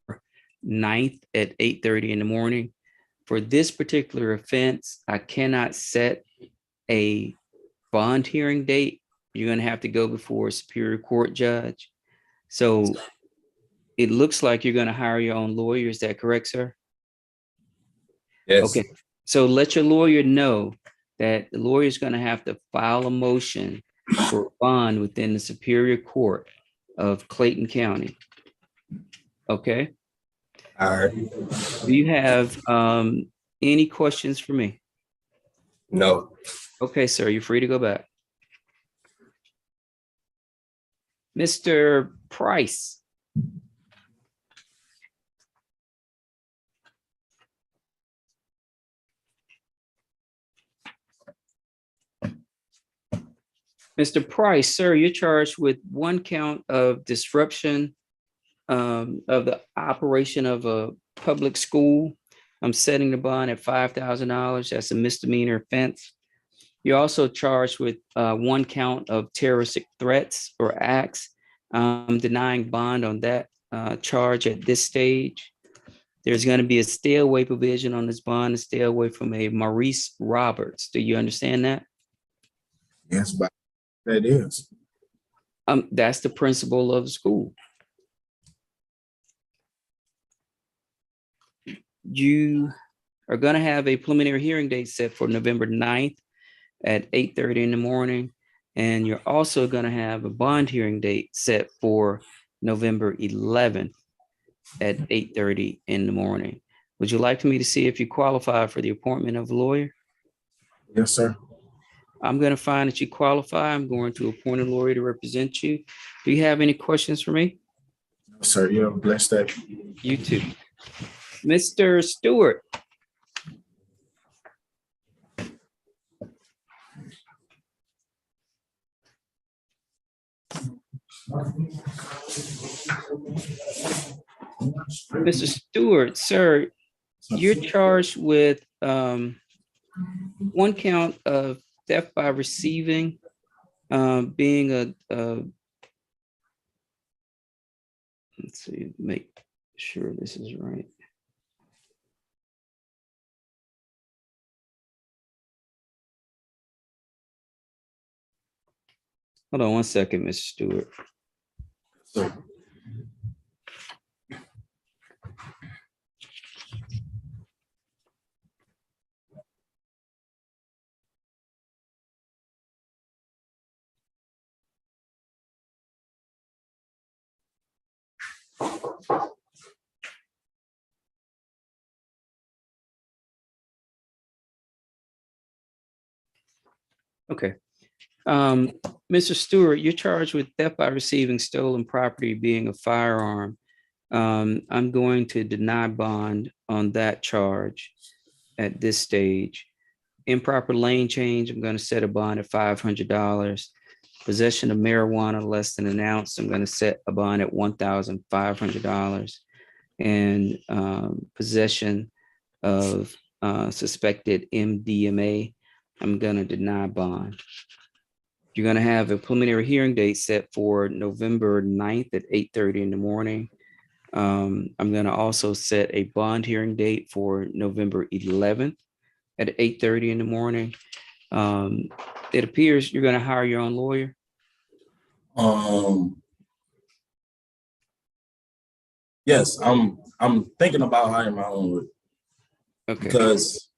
S1: 9th at 8:30 in the morning. For this particular offense, I cannot set a bond hearing date. You're going to have to go before a Superior Court judge. So it looks like you're going to hire your own lawyer. Is that correct, sir?
S10: Yes.
S1: Okay. So let your lawyer know that the lawyer is going to have to file a motion for bond within the Superior Court of Clayton County. Okay.
S10: All right.
S1: Do you have any questions for me?
S10: No.
S1: Okay, sir, you're free to go back. Mr. Price. Mr. Price, sir, you're charged with one count of disruption of the operation of a public school. I'm setting the bond at $5,000. That's a misdemeanor offense. You're also charged with one count of terroristic threats or acts. I'm denying bond on that charge at this stage. There's going to be a stay away provision on this bond, to stay away from a Maurice Roberts. Do you understand that?
S4: Yes, but that is.
S1: That's the principal of the school. You are going to have a preliminary hearing date set for November 9th at 8:30 in the morning. And you're also going to have a bond hearing date set for November 11th at 8:30 in the morning. Would you like me to see if you qualify for the appointment of a lawyer?
S4: Yes, sir.
S1: I'm going to find that you qualify. I'm going to appoint a lawyer to represent you. Do you have any questions for me?
S4: No, sir. You have a blessed day.
S1: You too. Mr. Stewart. Mr. Stewart, sir, you're charged with one count of theft by receiving, being a let's see, make sure this is right. Hold on one second, Mr. Stewart.
S4: So,
S1: Okay. Mr. Stewart, you're charged with theft by receiving stolen property being a firearm. I'm going to deny bond on that charge at this stage. Improper lane change, I'm going to set a bond at $500. Possession of marijuana less than an ounce, I'm going to set a bond at $1,500. And possession of suspected MDMA, I'm going to deny bond. You're going to have a preliminary hearing date set for November 9th at 8:30 in the morning. I'm going to also set a bond hearing date for November 11th at 8:30 in the morning. It appears you're going to hire your own lawyer.
S12: Yes, I'm thinking about hiring my own lawyer.
S1: Okay.
S12: Because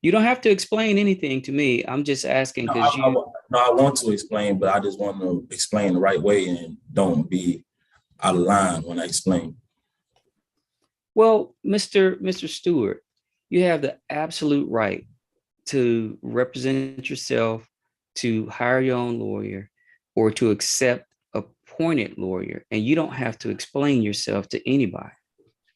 S1: you don't have to explain anything to me. I'm just asking because
S12: I want to explain, but I just want to explain the right way and don't be out of line when I explain.
S1: Well, Mr. Stewart, you have the absolute right to represent yourself, to hire your own lawyer, or to accept appointed lawyer, and you don't have to explain yourself to anybody.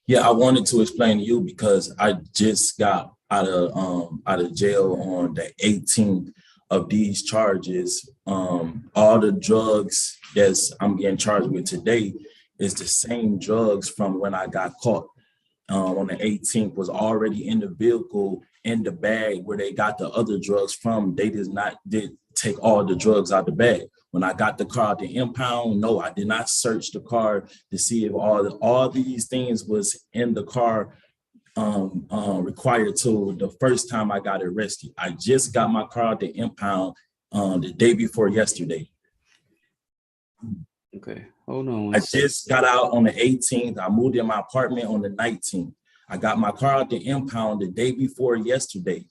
S12: Yeah, I wanted to explain to you because I just got out of jail on the 18th of these charges. All the drugs that I'm getting charged with today is the same drugs from when I got caught. On the 18th was already in the vehicle, in the bag where they got the other drugs from. They did take all the drugs out the bag. When I got the car at the impound, no, I did not search the car to see if all these things was in the car required to the first time I got arrested. I just got my car at the impound the day before yesterday.
S1: Okay, hold on.
S12: I just got out on the 18th. I moved in my apartment on the 19th. I got my car at the impound the day before yesterday.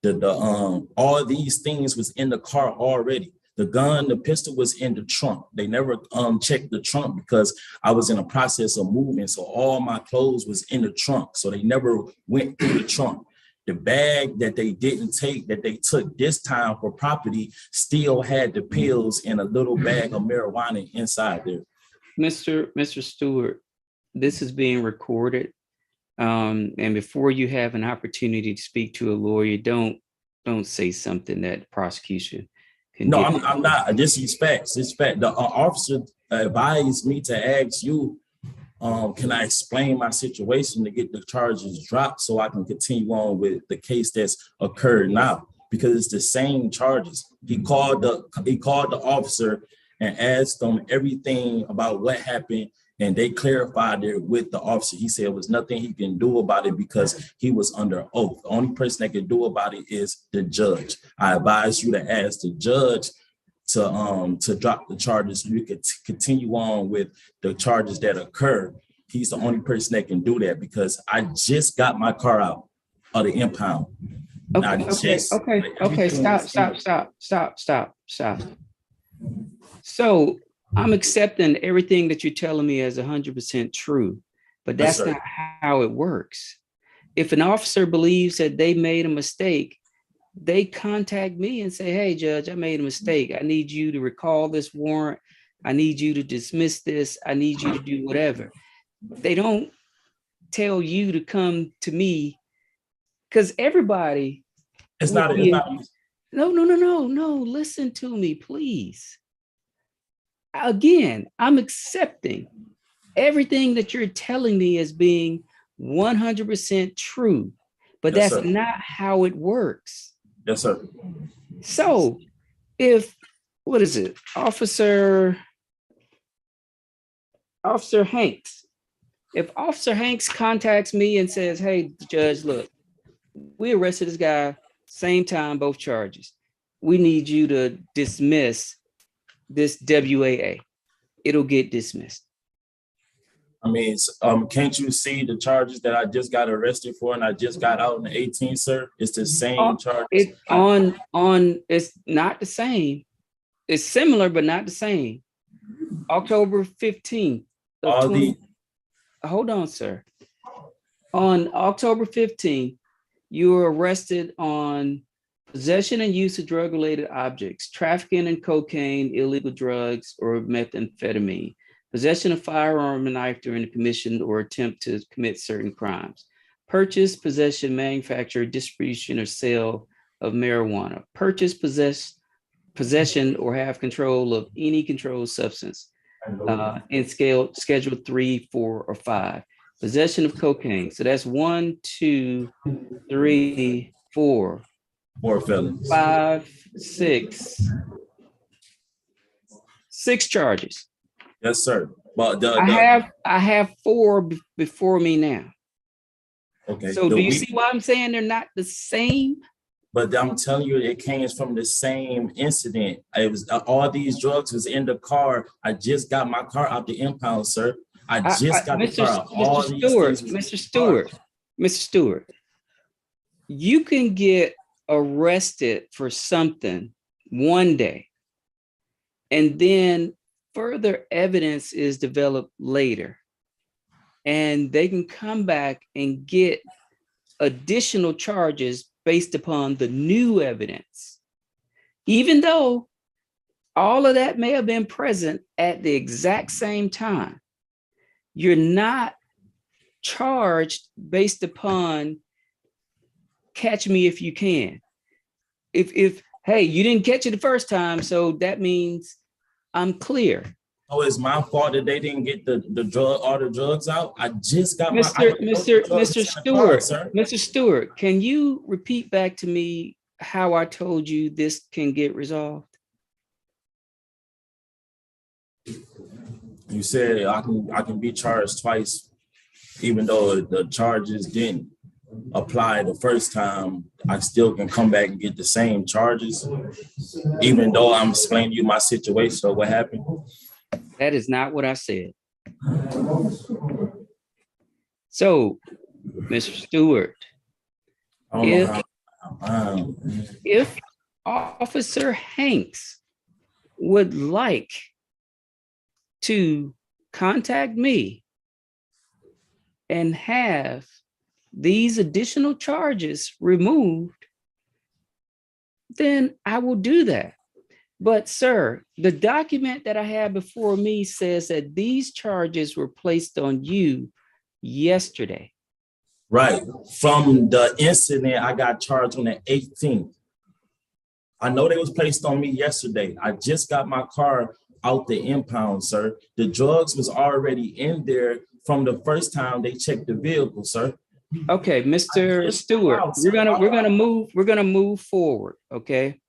S12: All these things was in the car already. The gun, the pistol was in the trunk. They never checked the trunk because I was in a process of moving. So all my clothes was in the trunk. So they never went through the trunk. The bag that they didn't take, that they took this time for property, still had the pills and a little bag of marijuana inside there.
S1: Mr. Stewart, this is being recorded. And before you have an opportunity to speak to a lawyer, don't say something that prosecution can.
S12: No, I'm not. This is facts. It's fact. The officer advised me to ask you, can I explain my situation to get the charges dropped so I can continue on with the case that's occurred now? Because it's the same charges. He called the officer and asked them everything about what happened, and they clarified it with the officer. He said it was nothing he can do about it because he was under oath. The only person that can do about it is the judge. I advise you to ask the judge to drop the charges so you could continue on with the charges that occurred. He's the only person that can do that because I just got my car out of the impound.
S1: Okay. Stop. So I'm accepting everything that you're telling me as 100% true, but that's not how it works. If an officer believes that they made a mistake, they contact me and say, hey, Judge, I made a mistake. I need you to recall this warrant. I need you to dismiss this. I need you to do whatever. They don't tell you to come to me because everybody. No. Listen to me, please. Again, I'm accepting everything that you're telling me as being 100% true, but
S12: Yes,
S1: that's
S12: sir.
S1: not how it works.
S12: Yes, sir.
S1: So if, what is it? Officer Hanks. If Officer Hanks contacts me and says, hey, Judge, look, we arrested this guy, same time, both charges. We need you to dismiss this WAA. It'll get dismissed.
S12: I mean, can't you see the charges that I just got arrested for and I just got out on the 18th, sir? It's the same charges.
S1: It's not the same. It's similar, but not the same. October 15th. Hold on, sir. On October 15th, you were arrested on possession and use of drug-related objects, trafficking in cocaine, illegal drugs, or methamphetamine, possession of firearm and knife during the commission or attempt to commit certain crimes, purchase, possession, manufacture, distribution, or sale of marijuana, purchase, possession, or have control of any controlled substance in schedule 3, 4, or 5. Possession of cocaine. So that's 1, 2, 3, 4,
S12: 4 felons.
S1: 5, 6. 6 charges.
S12: Yes, sir. But
S1: I have 4 before me now.
S12: okay.
S1: So do you see why I'm saying they're not the same?
S12: But I'm telling you, it came from the same incident. It was all these drugs was in the car. I just got my car out the impound, sir. I just got the car.
S1: Mr. Stewart, you can get arrested for something one day, and then further evidence is developed later, and they can come back and get additional charges based upon the new evidence, even though all of that may have been present at the exact same time. You're not charged based upon catch me if you can. If hey, you didn't catch it the first time, so that means I'm clear.
S12: Oh, it's my fault that they didn't get all the drugs out. I just got
S1: Mr. Stewart, can you repeat back to me how I told you this can get resolved?
S12: You said I can be charged twice, even though the charges didn't apply the first time. I still can come back and get the same charges, even though I'm explaining to you my situation or what happened.
S1: That is not what I said. So, Mr. Stewart, if Officer Hanks would like to contact me and have these additional charges removed, then I will do that. But sir, the document that I have before me says that these charges were placed on you yesterday.
S12: Right. From the incident, I got charged on the 18th. I know they was placed on me yesterday. I just got my car out the impound, sir. The drugs was already in there from the first time they checked the vehicle, sir.
S1: Okay, Mr. Stewart, we're gonna move forward. Okay.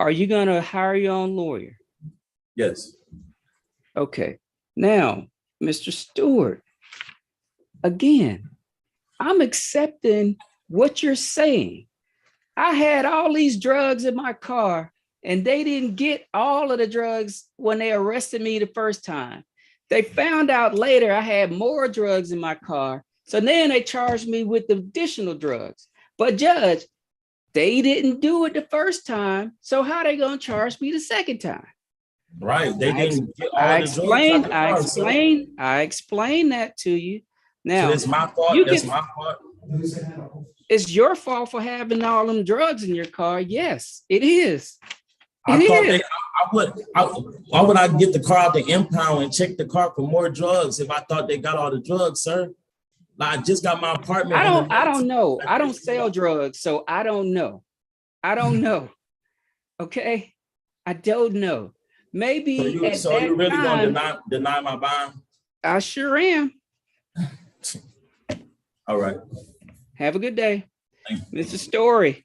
S1: Are you gonna hire your own lawyer?
S12: Yes.
S1: Okay. Now, Mr. Stewart, again, I'm accepting what you're saying. I had all these drugs in my car and they didn't get all of the drugs when they arrested me the first time. They found out later I had more drugs in my car. So then they charged me with additional drugs. But Judge, they didn't do it the first time. So how are they going to charge me the second time?
S12: Right. They didn't get all
S1: I explained that to you. Now,
S12: so it's my fault. That's my fault.
S1: It's your fault for having all them drugs in your car. Yes, it is.
S12: Why would I get the car out the impound and check the car for more drugs if I thought they got all the drugs, sir? Like, I just got my apartment.
S1: I don't know. I don't sell drugs, so I don't know. I don't know. Okay, I don't know. Maybe
S12: so you really gonna deny my bond?
S1: I sure am.
S12: All right.
S1: Have a good day, Mr. Story.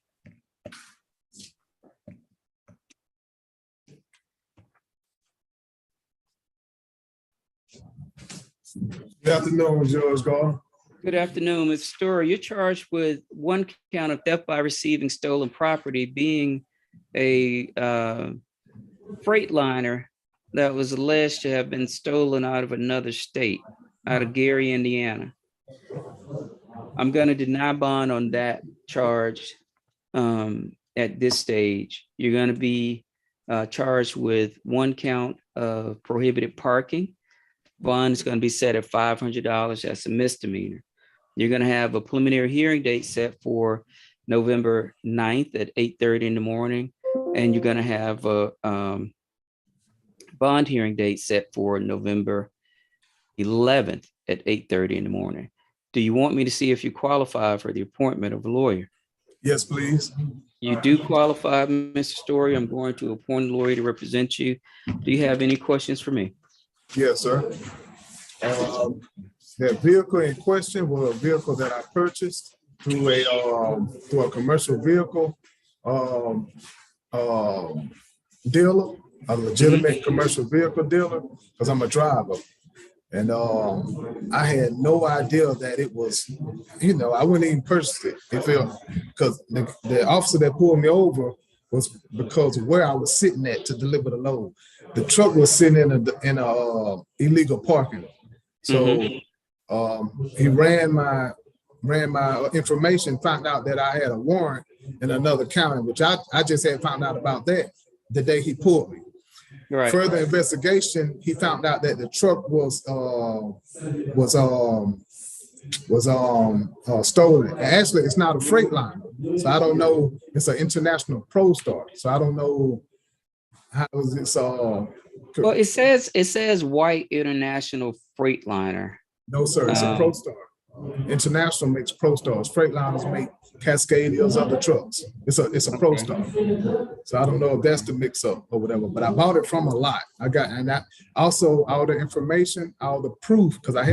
S13: Good afternoon, George Gardner.
S1: Good afternoon, Mr. Story. You're charged with one count of theft by receiving stolen property, being a freight liner that was alleged to have been stolen out of another state, out of Gary, Indiana. I'm going to deny bond on that charge at this stage. You're going to be charged with one count of prohibited parking. Bond is going to be set at $500. That's a misdemeanor. You're going to have a preliminary hearing date set for November 9th at 8:30 in the morning. And you're going to have a bond hearing date set for November 11th at 8:30 in the morning. Do you want me to see if you qualify for the appointment of a lawyer?
S13: Yes, please.
S1: You do qualify, Mr. Story. I'm going to appoint a lawyer to represent you. Do you have any questions for me?
S13: Yes, sir. That vehicle in question was a vehicle that I purchased through a commercial vehicle dealer, a legitimate commercial vehicle dealer, because I'm a driver. And I had no idea that it was, I wouldn't even purchase it. It felt because the officer that pulled me over was because of where I was sitting at to deliver the load. The truck was sitting in a illegal parking. So he ran my information, found out that I had a warrant in another county, which I just had found out about that the day he pulled me.
S1: Right.
S13: Further investigation, he found out that the truck was stolen. And actually, it's not a freight liner, so I don't know. It's an international Pro Star, so I don't know how is this.
S1: Well, it says white international freight liner.
S13: No, sir. It's a Pro Star. International makes Pro Stars. Freightliners make Cascadias, other trucks. It's a Pro Star. So I don't know if that's the mix up or whatever, but I bought it from a lot. I also all the information, all the proof, because I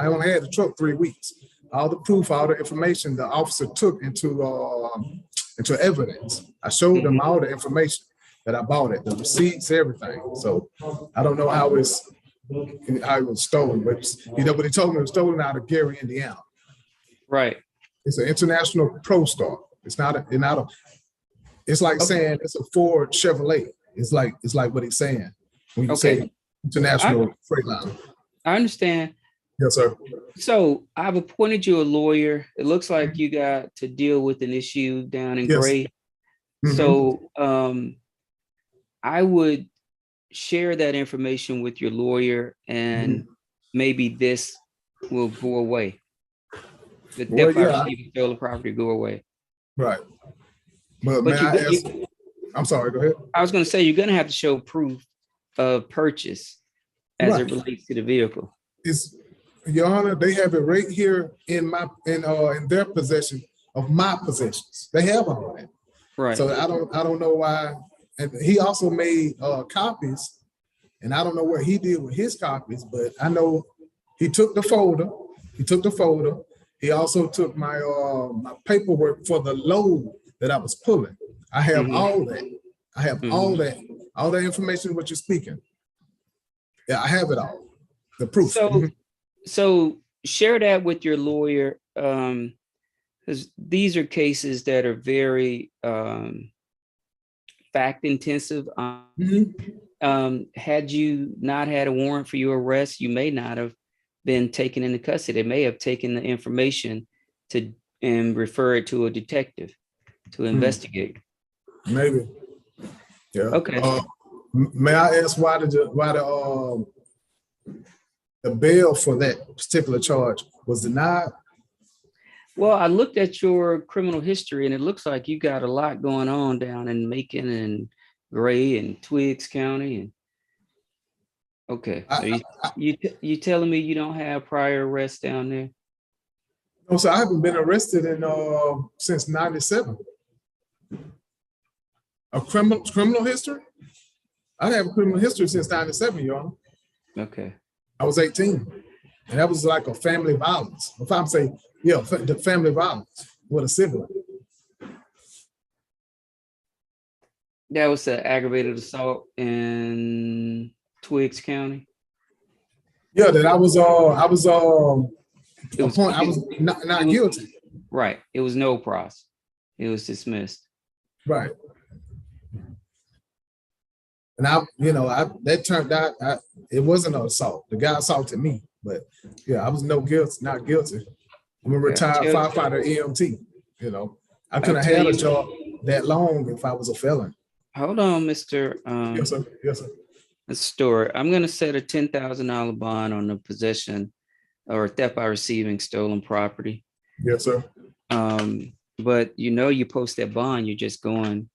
S13: only had the truck 3 weeks. All the proof, all the information the officer took into evidence. I showed them all the information that I bought it, the receipts, everything. So I don't know how it was stolen, but but he told me it was stolen out of Gary, Indiana.
S1: Right.
S13: It's an international Pro Star. It's it's like saying it's a Ford Chevrolet. It's like what he's saying when you say international Freightliner.
S1: I understand.
S13: Yes, sir.
S1: So I've appointed you a lawyer. It looks like you got to deal with an issue down in Gray. So I would share that information with your lawyer, and maybe this will go away. The death by receiving stolen property go away.
S13: Right. But may I ask? I'm sorry. Go ahead.
S1: I was going to say you're going to have to show proof of purchase as it relates to the vehicle.
S13: Your Honor, they have it right here in their possession of my possessions. They have all that.
S1: Right.
S13: So I don't know why. And he also made copies, and I don't know what he did with his copies, but I know he took the folder. He also took my my paperwork for the load that I was pulling. I have all that. I have all that information what you're speaking. Yeah, I have it all. The proof.
S1: So share that with your lawyer, because these are cases that are very fact intensive. Had you not had a warrant for your arrest, you may not have been taken into custody. They may have taken the information and refer it to a detective to investigate.
S13: Maybe. Yeah.
S1: Okay.
S13: May I ask why the bail for that particular charge was denied?
S1: Well, I looked at your criminal history, and it looks like you got a lot going on down in Macon and Gray and Twiggs County. And okay, so you telling me you don't have prior arrests down there?
S13: No, so I haven't been arrested since '97. A criminal history? I have a criminal history since '97, Your Honor.
S1: Okay.
S13: I was 18, and that was like a family violence. If I'm saying, the family violence with a sibling.
S1: That was an aggravated assault in Twiggs County.
S13: Yeah, that I was not guilty.
S1: Right. It was no pros. It was dismissed.
S13: Right. And that turned out it wasn't an assault. The guy assaulted me, but I was not guilty. I'm a retired firefighter EMT. I couldn't have had a job that long if I was a felon.
S1: Hold on, Mr.
S13: Yes, sir. Yes, sir.
S1: Mr. Stewart, I'm going to set a $10,000 bond on the possession or theft by receiving stolen property.
S13: Yes, sir.
S1: But you post that bond, you're just going.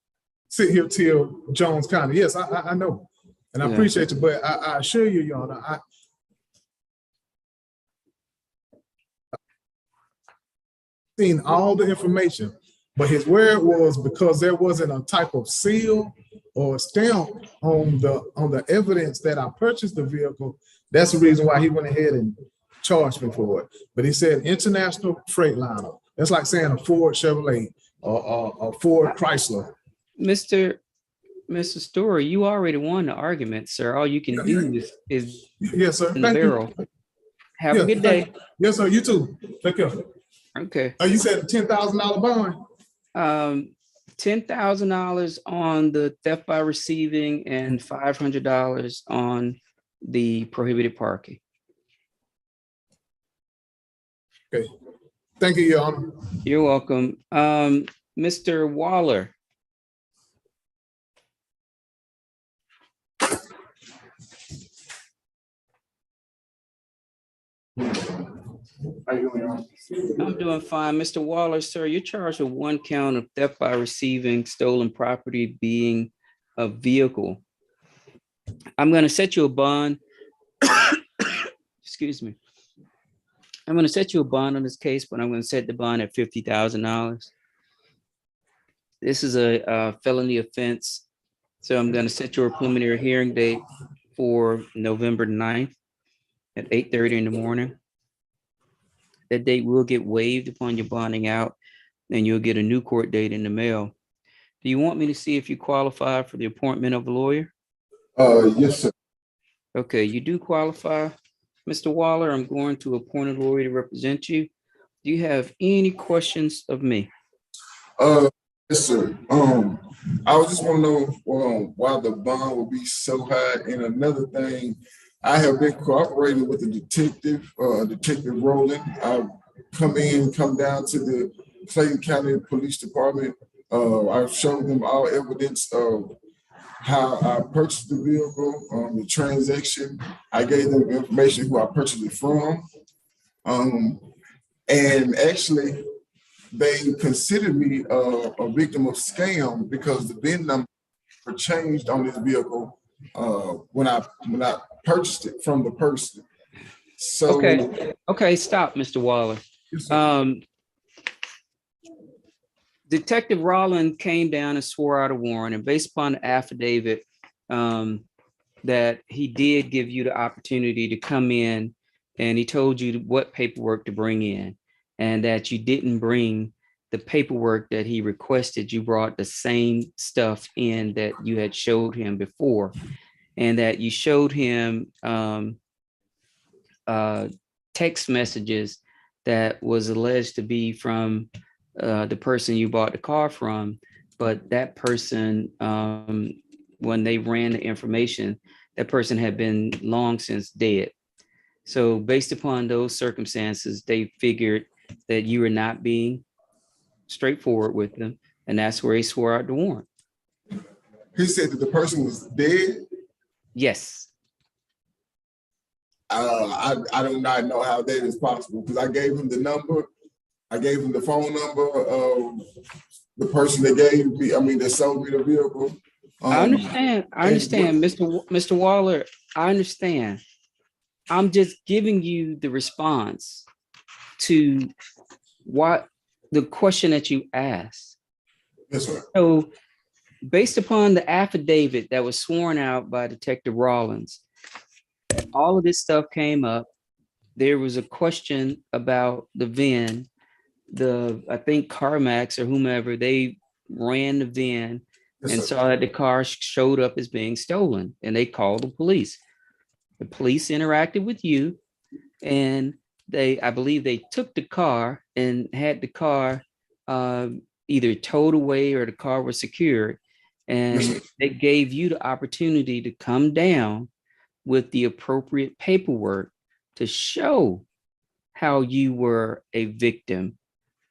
S13: Sit here till Jones County. Yes, I know. And I appreciate you, but I assure you, Your Honor, I've seen all the information But his word was because there wasn't a type of seal or stamp on the evidence that I purchased the vehicle. That's the reason why he went ahead and charged me for it. But he said international freightliner. That's like saying a Ford Chevrolet or a Ford Chrysler.
S1: Mr. Story, you already won the argument, sir. All you can do is
S13: Yes, sir.
S1: in the
S13: Thank
S1: barrel.
S13: you.
S1: Have a good day.
S13: Yes, sir. You too. Take care.
S1: Okay.
S13: You said $10,000 bond.
S1: $10,000 on the theft by receiving and $500 on the prohibited parking.
S13: Okay. Thank you, Your Honor.
S1: You're welcome. Mr. Waller.
S11: How you doing, Your Honor?
S1: I'm doing fine. Mr. Waller, sir, you're charged with one count of theft by receiving stolen property being a vehicle. I'm going to set you a bond. Excuse me. I'm going to set you a bond on this case, but I'm going to set the bond at $50,000. This is a felony offense. So I'm going to set your preliminary hearing date for November 9th at 8:30 in the morning. That date will get waived upon your bonding out, and you'll get a new court date in the mail. Do you want me to see if you qualify for the appointment of a lawyer?
S11: Yes, sir.
S1: Okay, you do qualify. Mr. Waller, I'm going to appoint a lawyer to represent you. Do you have any questions of me?
S11: Yes, sir. I was just want to know why the bond would be so high. And another thing, I have been cooperating with the detective, Detective Weldon. I come down to the Clayton County Police Department. I've showed them all evidence of how I purchased the vehicle, the transaction. I gave them information who I purchased it from. And actually, they considered me a victim of scam because the VIN number changed on this vehicle when I purchased it from the person. So
S1: okay, stop, Mr. Waller. Detective Rollin came down and swore out a warrant, and based upon the affidavit that he did give you the opportunity to come in, and he told you what paperwork to bring in, and that you didn't bring the paperwork that he requested. You brought the same stuff in that you had showed him before, and that you showed him text messages that was alleged to be from the person you bought the car from, but that person, when they ran the information, that person had been long since dead. So based upon those circumstances, they figured that you were not being straightforward with them, and that's where he swore out the warrant.
S11: He said that the person was dead?
S1: Yes.
S11: I do not know how that is possible, because I gave him the number. I gave him the phone number of the person that that sold me the vehicle.
S1: I understand, Mr. Waller, I understand. I'm just giving you the response to what the question that you asked.
S11: Yes, sir.
S1: So based upon the affidavit that was sworn out by Detective Rollins, all of this stuff came up. There was a question about the VIN. I think CarMax or whomever, they ran the VIN and saw that the car showed up as being stolen, and they called the police. The police interacted with you, and I believe they took the car and had the car either towed away or the car was secured, and they gave you the opportunity to come down with the appropriate paperwork to show how you were a victim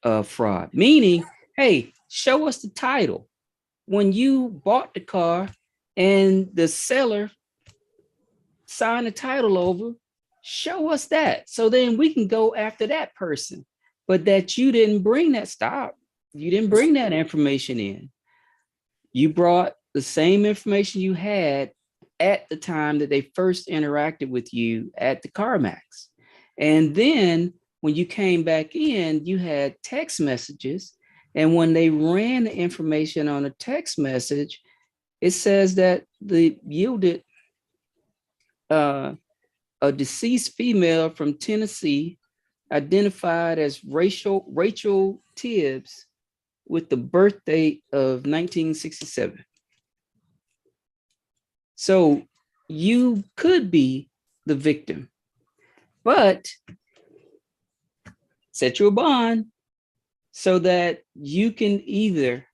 S1: of fraud. Meaning, hey, show us the title. When you bought the car and the seller signed the title over, show us that. So then we can go after that person. But that you didn't bring that, you didn't bring that information in. You brought the same information you had at the time that they first interacted with you at the CarMax. And then when you came back in, you had text messages And when they ran the information on a text message, it says that the yielded a deceased female from Tennessee identified as Rachel Tibbs with the birth date of 1967. So you could be the victim, but set your bond so that you can either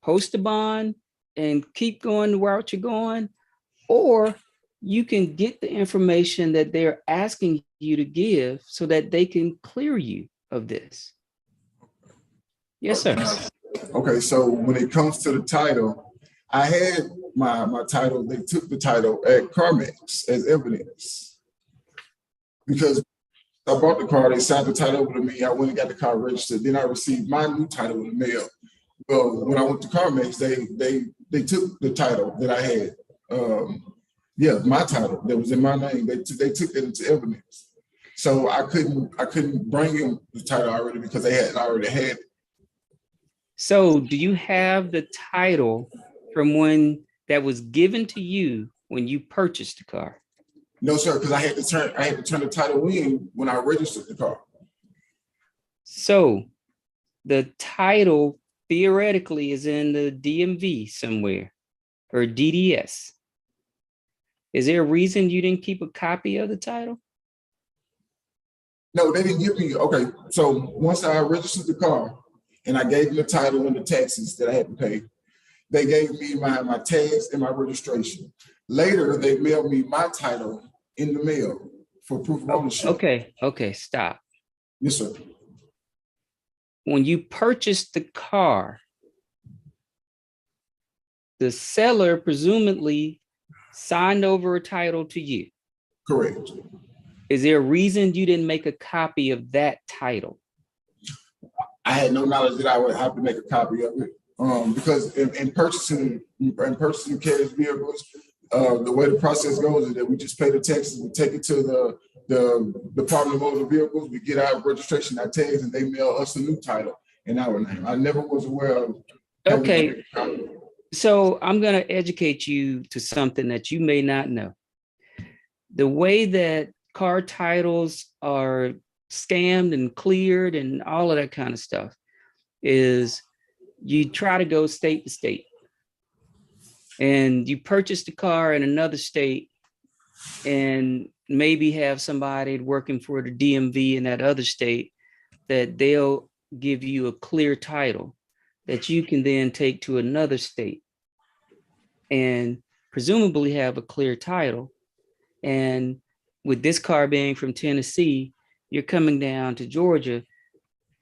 S1: post a bond and keep going the route you're going, or you can get the information that they're asking you to give so that they can clear you of this. Yes, sir.
S11: Okay, so when it comes to the title, I had my title, they took the title at CarMax as evidence. Because I bought the car, they signed the title over to me, I went and got the car registered, then I received my new title in the mail. Well, when I went to CarMax, they took the title that I had. My title that was in my name, they took it into evidence. So I couldn't bring in the title already because I already had it.
S1: So do you have the title from when that was given to you when you purchased the car?
S11: No, sir, because I had to turn the title in when I registered the car.
S1: So the title theoretically is in the DMV somewhere or DDS. Is there a reason you didn't keep a copy of the title?
S11: No, they didn't give me, okay, so once I registered the car and I gave them the title and the taxes that I had to pay, they gave me my tags and my registration. Later, they mailed me my title in the mail for proof of ownership.
S1: Okay, stop.
S11: Yes, sir.
S1: When you purchased the car, the seller presumably signed over a title to you.
S11: Correct.
S1: Is there a reason you didn't make a copy of that title?
S11: I had no knowledge that I would have to make a copy of it. Because in purchasing carriage vehicles, the way the process goes is that we just pay the taxes, we take it to the Department of Motor Vehicles, we get our registration, our tags, and they mail us a new title in our name. I never was aware of.
S1: Okay, so I'm going to educate you to something that you may not know. The way that car titles are scammed and cleared and all of that kind of stuff is you try to go state to state and you purchase the car in another state and maybe have somebody working for the DMV in that other state that they'll give you a clear title that you can then take to another state and presumably have a clear title. And with this car being from Tennessee, you're coming down to Georgia.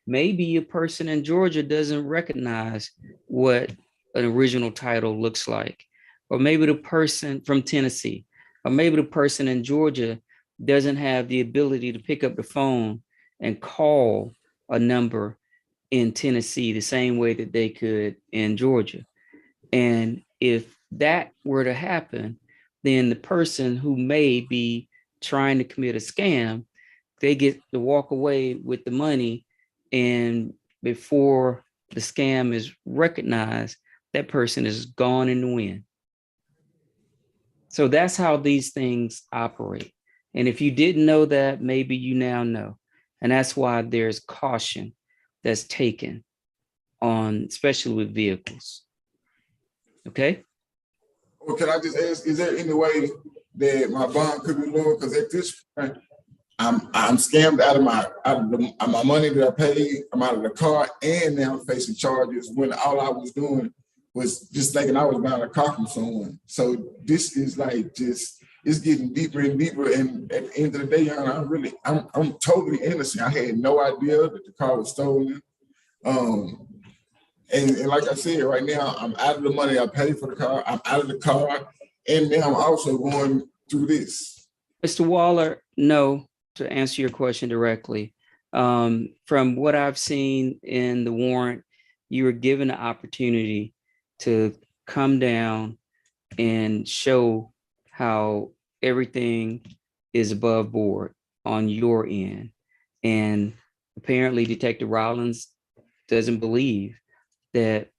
S1: Maybe a person in Georgia doesn't recognize what an original title looks like. Or maybe the person from Tennessee, or maybe the person in Georgia doesn't have the ability to pick up the phone and call a number in Tennessee the same way that they could in Georgia. And if that were to happen, then the person who may be trying to commit a scam, they get to walk away with the money, and before the scam is recognized, that person is gone in the wind. So that's how these things operate. And if you didn't know that, maybe you now know. And that's why there's caution that's taken on, especially with vehicles. Okay.
S11: Well, can I just ask, is there any way that my bond could be lower? Because at this point, I'm scammed out of my money that I paid. I'm out of the car, and now I'm facing charges when all I was doing was just thinking I was buying a car from someone. So this is like it's getting deeper and deeper. And at the end of the day, I'm totally innocent. I had no idea that the car was stolen. And like I said, right now I'm out of the money I paid for the car. I'm out of the car, and now I'm also going through this.
S1: Mr. Waller, no. To answer your question directly, from what I've seen in the warrant, you were given the opportunity to come down and show how everything is above board on your end. And apparently Detective Rollins doesn't believe that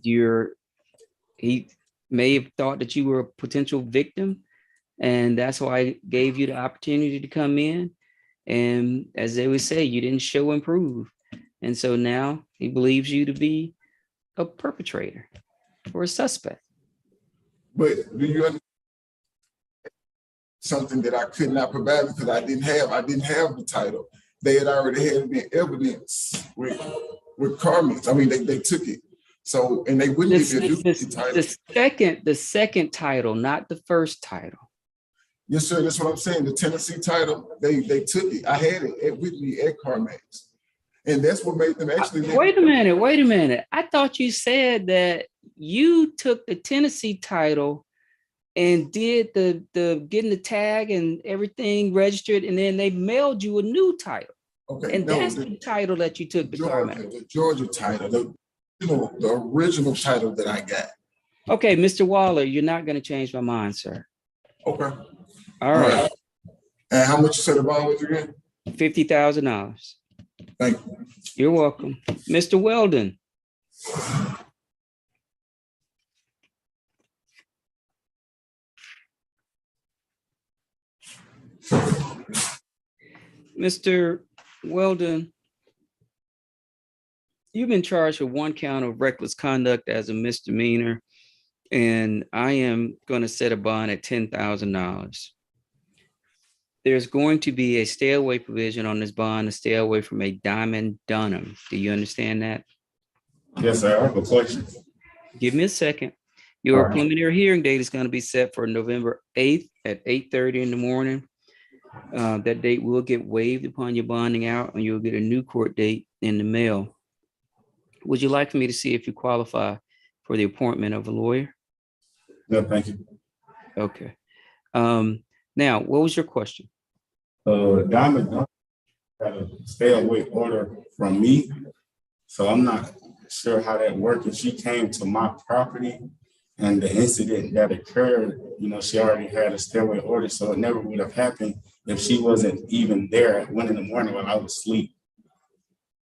S1: he may have thought that you were a potential victim, and that's why I gave you the opportunity to come in. And as they would say, you didn't show and prove. And so now he believes you to be a perpetrator or a suspect.
S11: But do you understand something that I could not provide because I didn't have the title. They had already had the evidence with Carmen's. I mean, they took it. So, and they wouldn't give you a duplicate title.
S1: The second title, not the first title.
S11: Yes, sir. That's what I'm saying. The Tennessee title, they took it. I had it with me at CarMax. And that's what made them actually.
S1: Wait a minute. I thought you said that you took the Tennessee title and did the getting the tag and everything registered, and then they mailed you a new title.
S11: Okay.
S1: And that's the title that you took to CarMax.
S11: The Georgia title, the original title that I got.
S1: Okay, Mr. Waller, you're not going to change my mind, sir.
S11: Okay.
S1: All right.
S11: And how much you said the bond was again?
S1: $50,000.
S11: Thank you.
S1: You're welcome. Mr. Weldon. Mr. Weldon, you've been charged with one count of reckless conduct as a misdemeanor, and I am going to set a bond at $10,000. There's going to be a stay away provision on this bond to stay away from a Diamond Dunham. Do you understand that?
S8: Yes, sir. I have a question.
S1: Give me a second. Your
S8: All right.
S1: preliminary hearing date is going to be set for November 8th at 8:30 in the morning. That date will get waived upon your bonding out, and you'll get a new court date in the mail. Would you like for me to see if you qualify for the appointment of a lawyer?
S8: No, thank you.
S1: Okay. Now, what was your question?
S8: Diamond got a stay away order from me, so I'm not sure how that worked. If she came to my property and the incident that occurred, she already had a stay away order, so it never would have happened if she wasn't even there at 1 a.m. while I was asleep.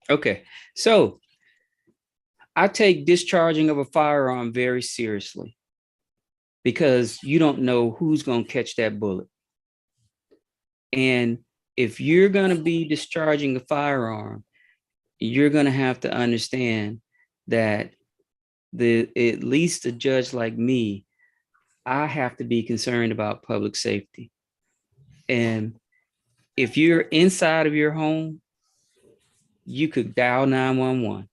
S1: Okay, so I take discharging of a firearm very seriously because you don't know who's going to catch that bullet. And if you're going to be discharging a firearm, you're going to have to understand that at least a judge like me, I have to be concerned about public safety. And if you're inside of your home, you could dial 911.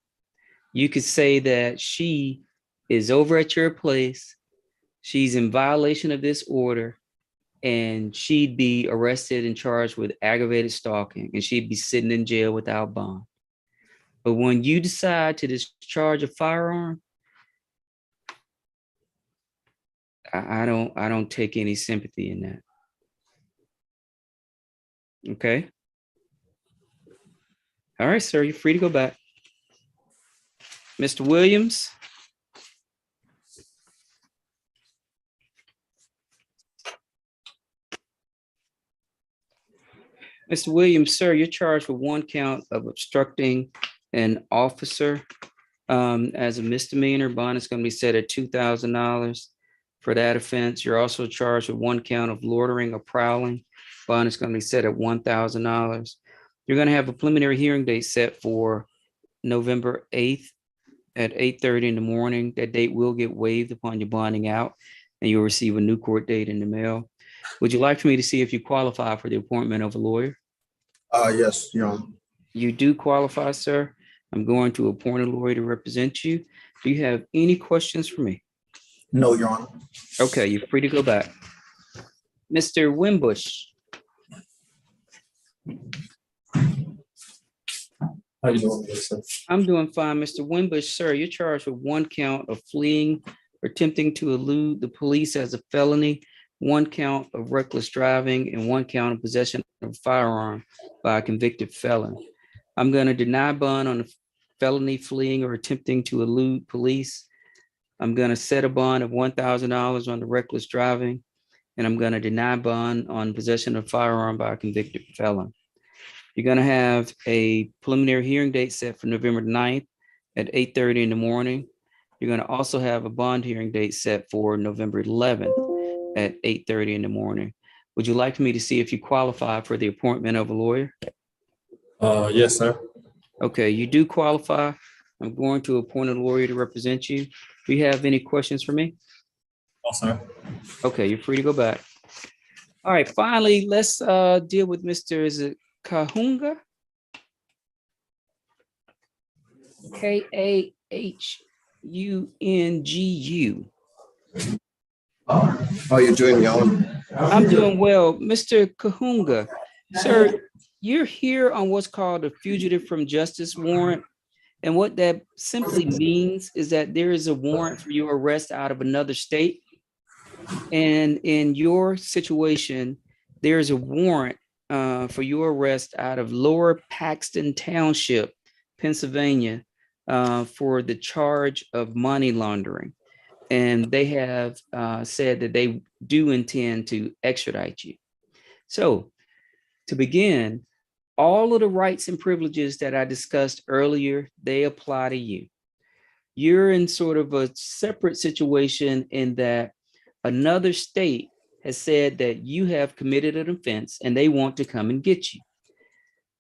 S1: You could say that she is over at your place, she's in violation of this order, and she'd be arrested and charged with aggravated stalking, and she'd be sitting in jail without bond. But when you decide to discharge a firearm, I don't take any sympathy in that. Okay. All right, sir, you're free to go back. Mr. Williams. Mr. Williams, sir, you're charged with one count of obstructing an officer as a misdemeanor. Bond is going to be set at $2,000 for that offense. You're also charged with one count of loitering or prowling. Bond is going to be set at $1,000. You're going to have a preliminary hearing date set for November 8th at 8:30 in the morning. That date will get waived upon your bonding out, and you'll receive a new court date in the mail. Would you like for me to see if you qualify for the appointment of a lawyer?
S3: Yes, Your Honor.
S1: You do qualify, sir. I'm going to appoint a lawyer to represent you. Do you have any questions for me?
S9: No, Your Honor.
S1: Okay, you're free to go back. Mr. Wimbush.
S10: How you doing, sir?
S1: I'm doing fine, Mr. Wimbush. Sir, you're charged with one count of fleeing or attempting to elude the police as a felony, one count of reckless driving, and one count of possession of a firearm by a convicted felon. I'm going to deny bond on the felony fleeing or attempting to elude police. I'm going to set a bond of $1,000 on the reckless driving, and I'm going to deny bond on possession of firearm by a convicted felon. You're going to have a preliminary hearing date set for November 9th at 8:30 in the morning. You're going to also have a bond hearing date set for November 11th at 8:30 in the morning. Would you like me to see if you qualify for the appointment of a lawyer?
S10: Yes, sir.
S1: Okay, you do qualify. I'm going to appoint a lawyer to represent you. Do you have any questions for me?
S10: No, sir.
S1: Okay, you're free to go back. All right, finally, let's deal with Mr. Is it Kahunga? Kahungu.
S3: How are you doing, y'all?
S1: I'm doing well. Mr. Kahunga, sir, you're here on what's called a fugitive from justice warrant. And what that simply means is that there is a warrant for your arrest out of another state. And in your situation, there's a warrant for your arrest out of Lower Paxton Township, Pennsylvania, for the charge of money laundering. And they have said that they do intend to extradite you. So to begin, all of the rights and privileges that I discussed earlier, they apply to you. You're in sort of a separate situation in that another state has said that you have committed an offense and they want to come and get you.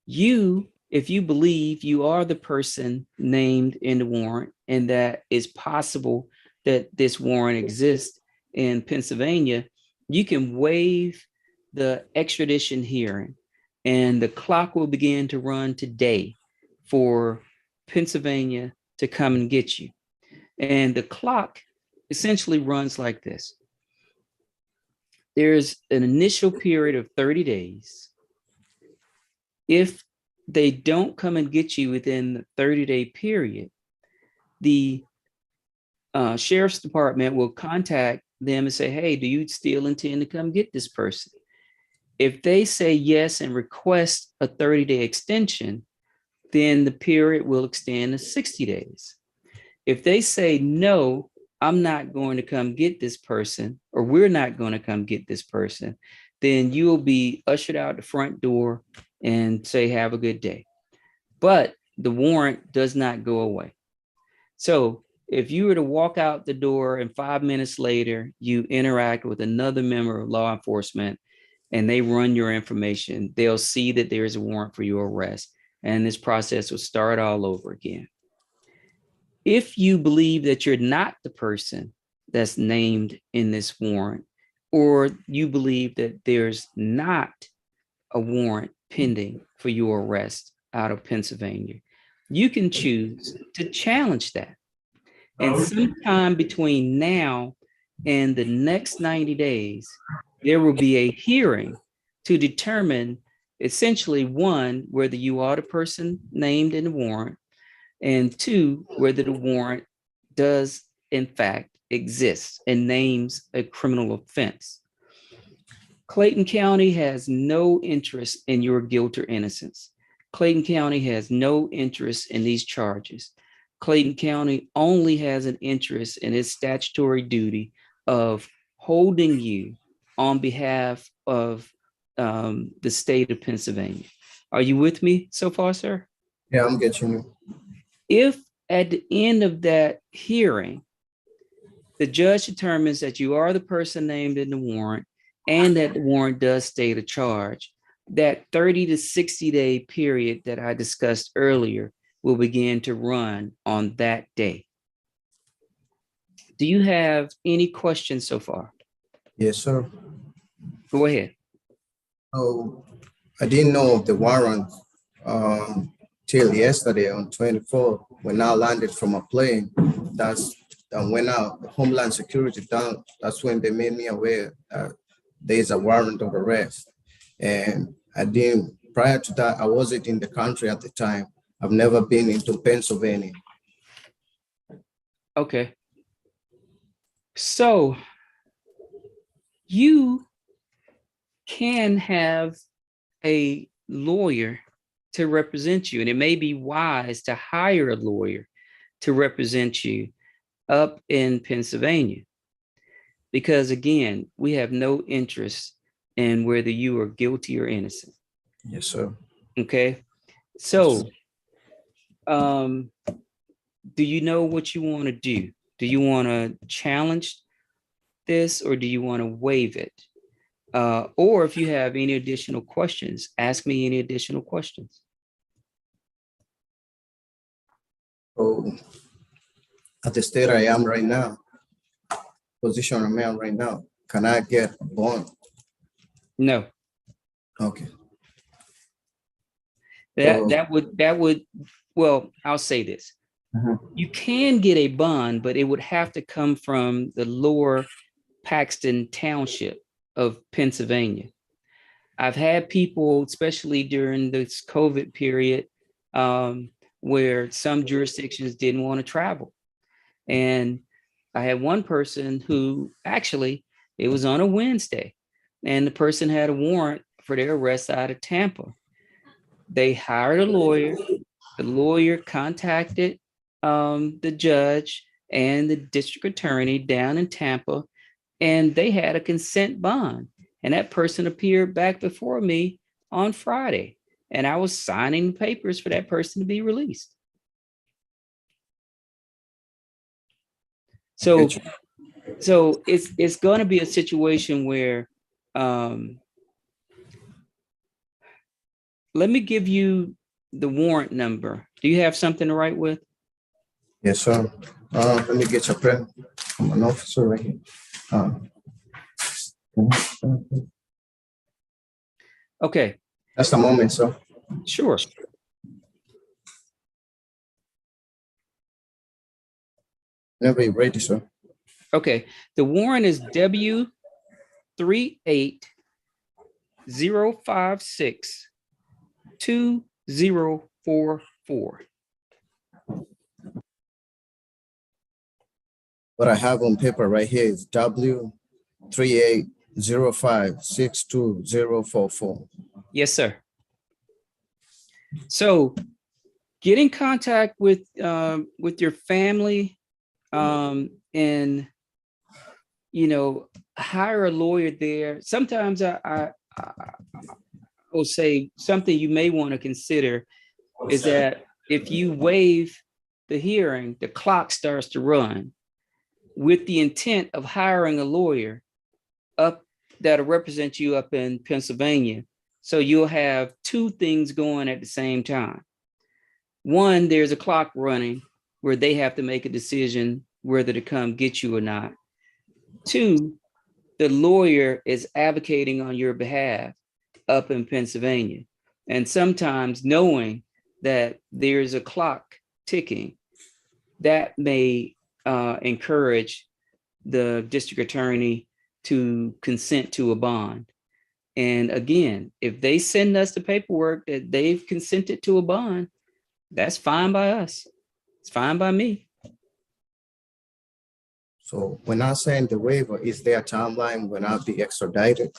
S1: You, if you believe you are the person named in the warrant and that it's possible that this warrant exists in Pennsylvania, you can waive the extradition hearing and the clock will begin to run today for Pennsylvania to come and get you. And the clock essentially runs like this. There's an initial period of 30 days. If they don't come and get you within the 30-day period, the sheriff's department will contact them and say, hey, do you still intend to come get this person? If they say yes and request a 30-day extension, then the period will extend to 60 days. If they say, no, I'm not going to come get this person, or we're not going to come get this person, then you will be ushered out the front door and say, have a good day. But the warrant does not go away. So if you were to walk out the door and 5 minutes later, you interact with another member of law enforcement and they run your information, they'll see that there is a warrant for your arrest. And this process will start all over again. If you believe that you're not the person that's named in this warrant, or you believe that there's not a warrant pending for your arrest out of Pennsylvania, you can choose to challenge that. And sometime between now and the next 90 days, there will be a hearing to determine essentially, one, whether you are the person named in the warrant, and two, whether the warrant does in fact exist and names a criminal offense. Clayton County has no interest in your guilt or innocence. Clayton County has no interest in these charges. Clayton County only has an interest in its statutory duty of holding you on behalf of the state of Pennsylvania. Are you with me so far, sir?
S3: Yeah, I'm getting you.
S1: If at the end of that hearing, the judge determines that you are the person named in the warrant and that the warrant does state a charge, that 30 to 60 day period that I discussed earlier will begin to run on that day. Do you have any questions so far?
S3: Yes, sir.
S1: Go ahead.
S3: Oh, I didn't know of the warrant till yesterday on 24th when I landed from a plane. That's when Homeland Security down. That's when they made me aware that there's a warrant of arrest. And I didn't, prior to that, I wasn't in the country at the time. I've never been into Pennsylvania.
S1: Okay. So you can have a lawyer to represent you, and it may be wise to hire a lawyer to represent you up in Pennsylvania, because again, we have no interest in whether you are guilty or innocent.
S3: Yes, sir.
S1: Okay. So, do you know what you want to do? Do you want to challenge this or do you want to waive it? Or if you have any additional questions, ask me any additional questions.
S3: So at the state I am right now, position I'm in right now, can I get a bond?
S1: No.
S3: Okay.
S1: That would, well, I'll say this. You can get a bond, but it would have to come from the lower Paxton Township of Pennsylvania. I've had people, especially during this COVID period, where some jurisdictions didn't want to travel. And I had one person who actually, it was on a Wednesday, and the person had a warrant for their arrest out of Tampa. They hired a lawyer. The lawyer contacted the judge and the district attorney down in Tampa, and they had a consent bond. And that person appeared back before me on Friday, and I was signing papers for that person to be released. So it's going to be a situation where, let me give you the warrant number. Do you have something to write with?
S3: Yes, sir. Let me get your pen. I'm an officer right here.
S1: Okay.
S3: That's a moment, sir.
S1: Sure.
S3: Whenever you're ready, sir.
S1: Okay. The warrant is W380562044.
S3: What I have on paper right here is W3805620044.
S1: Yes, sir. So get in contact with your family, and hire a lawyer there. Sometimes I will say something you may want to consider is that if you waive the hearing, the clock starts to run with the intent of hiring a lawyer up that'll represent you up in Pennsylvania. So you'll have two things going at the same time. One, there's a clock running where they have to make a decision whether to come get you or not. Two, the lawyer is advocating on your behalf up in Pennsylvania. And sometimes knowing that there's a clock ticking, that may encourage the district attorney to consent to a bond. And again, if they send us the paperwork that they've consented to a bond, that's fine by us. It's fine by me.
S3: So when I sign the waiver, is there a timeline when I'll be extradited?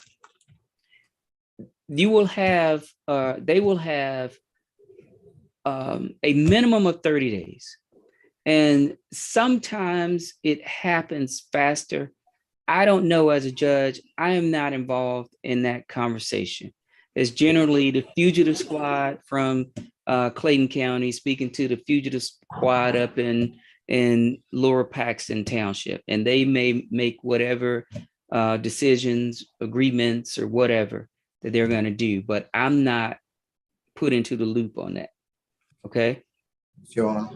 S1: You will have, they will have a minimum of 30 days. And sometimes it happens faster. I don't know as a judge, I am not involved in that conversation. It's generally the fugitive squad from Clayton County speaking to the fugitive squad up in Lower Paxton Township, and they may make whatever decisions, agreements, or whatever that they're going to do. But I'm not put into the loop on that. Okay.
S3: Sure.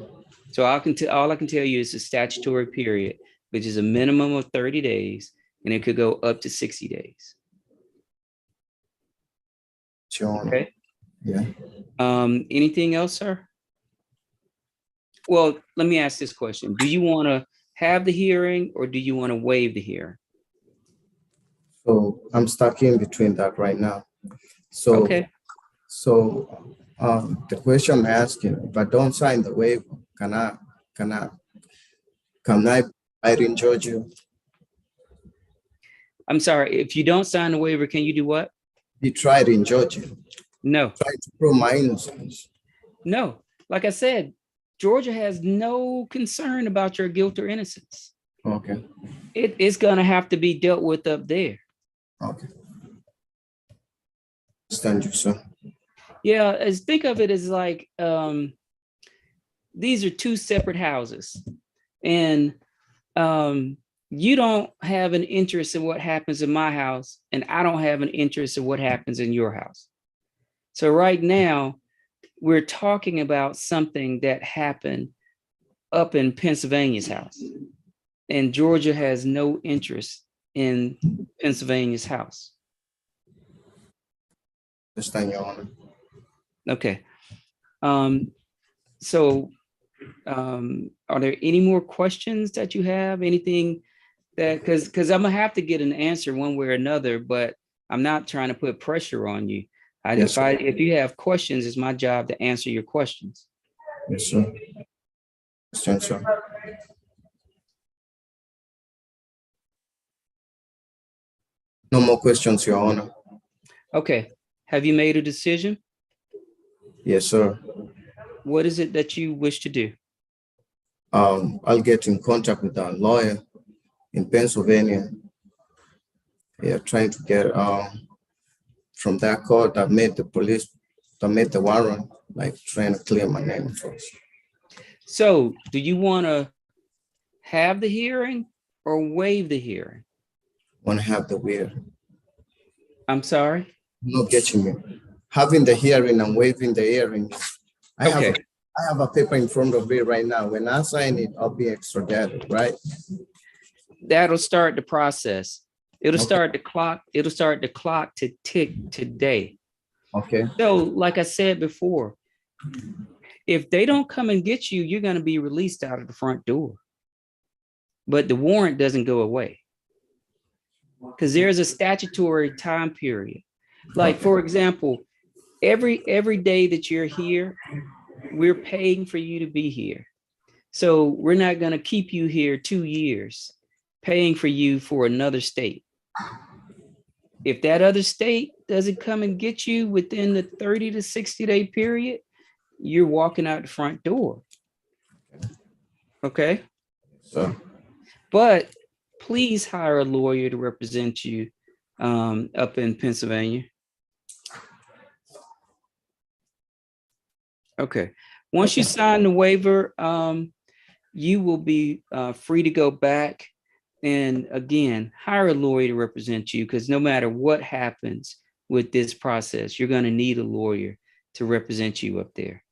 S1: So all I can tell you is the statutory period, which is a minimum of 30 days, and it could go up to 60 days.
S3: Sure.
S1: Okay.
S3: Yeah.
S1: Anything else, sir? Well, let me ask this question. Do you want to have the hearing or do you want to waive the hearing?
S3: So I'm stuck in between that right now. So,
S1: okay.
S3: So the question I'm asking, if I don't sign the waiver, can I write in Georgia?
S1: I'm sorry, if you don't sign the waiver, can you do what?
S3: Be tried in Georgia.
S1: No.
S3: Try to prove my innocence.
S1: No, like I said, Georgia has no concern about your guilt or innocence.
S3: Okay.
S1: It's gonna have to be dealt with up there.
S3: Okay. Understand you, sir.
S1: Yeah, as think of it as like these are two separate houses, and you don't have an interest in what happens in my house, and I don't have an interest in what happens in your house. So right now, we're talking about something that happened up in Pennsylvania's house, and Georgia has no interest in Pennsylvania's house.
S3: Understand, Your Honor.
S1: Okay. So are there any more questions that you have? Anything that, because I'm gonna have to get an answer one way or another, but I'm not trying to put pressure on you.
S3: Yes, sir.
S1: If you have questions, it's my job to answer your questions.
S3: Yes, sir. Understand, sir. No more questions, Your Honor.
S1: Okay. Have you made a decision?
S3: Yes, sir.
S1: What is it that you wish to do?
S3: I'll get in contact with our lawyer in Pennsylvania. Yeah, trying to get from that court that made the police, that made the warrant, like trying to clear my name first.
S1: So do you want to have the hearing or waive the hearing?
S3: Want to have the weird.
S1: I'm sorry?
S3: Not getting me. Having the hearing and waiving the hearing. I have a paper in front of me right now. When I sign it, I'll be extradited, right?
S1: That'll start the process. It'll start the clock. It'll start the clock to tick today.
S3: Okay.
S1: So, like I said before, if they don't come and get you, you're going to be released out of the front door. But the warrant doesn't go away because there's a statutory time period. Like, for example, every day that you're here, we're paying for you to be here. So we're not going to keep you here 2 years, paying for you for another state. If that other state doesn't come and get you within the 30 to 60 day period, you're walking out the front door. Okay.
S3: So,
S1: but please hire a lawyer to represent you up in Pennsylvania. Okay. Once you sign the waiver, you will be free to go back. And again, hire a lawyer to represent you, because no matter what happens with this process, you're going to need a lawyer to represent you up there.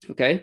S1: Okay.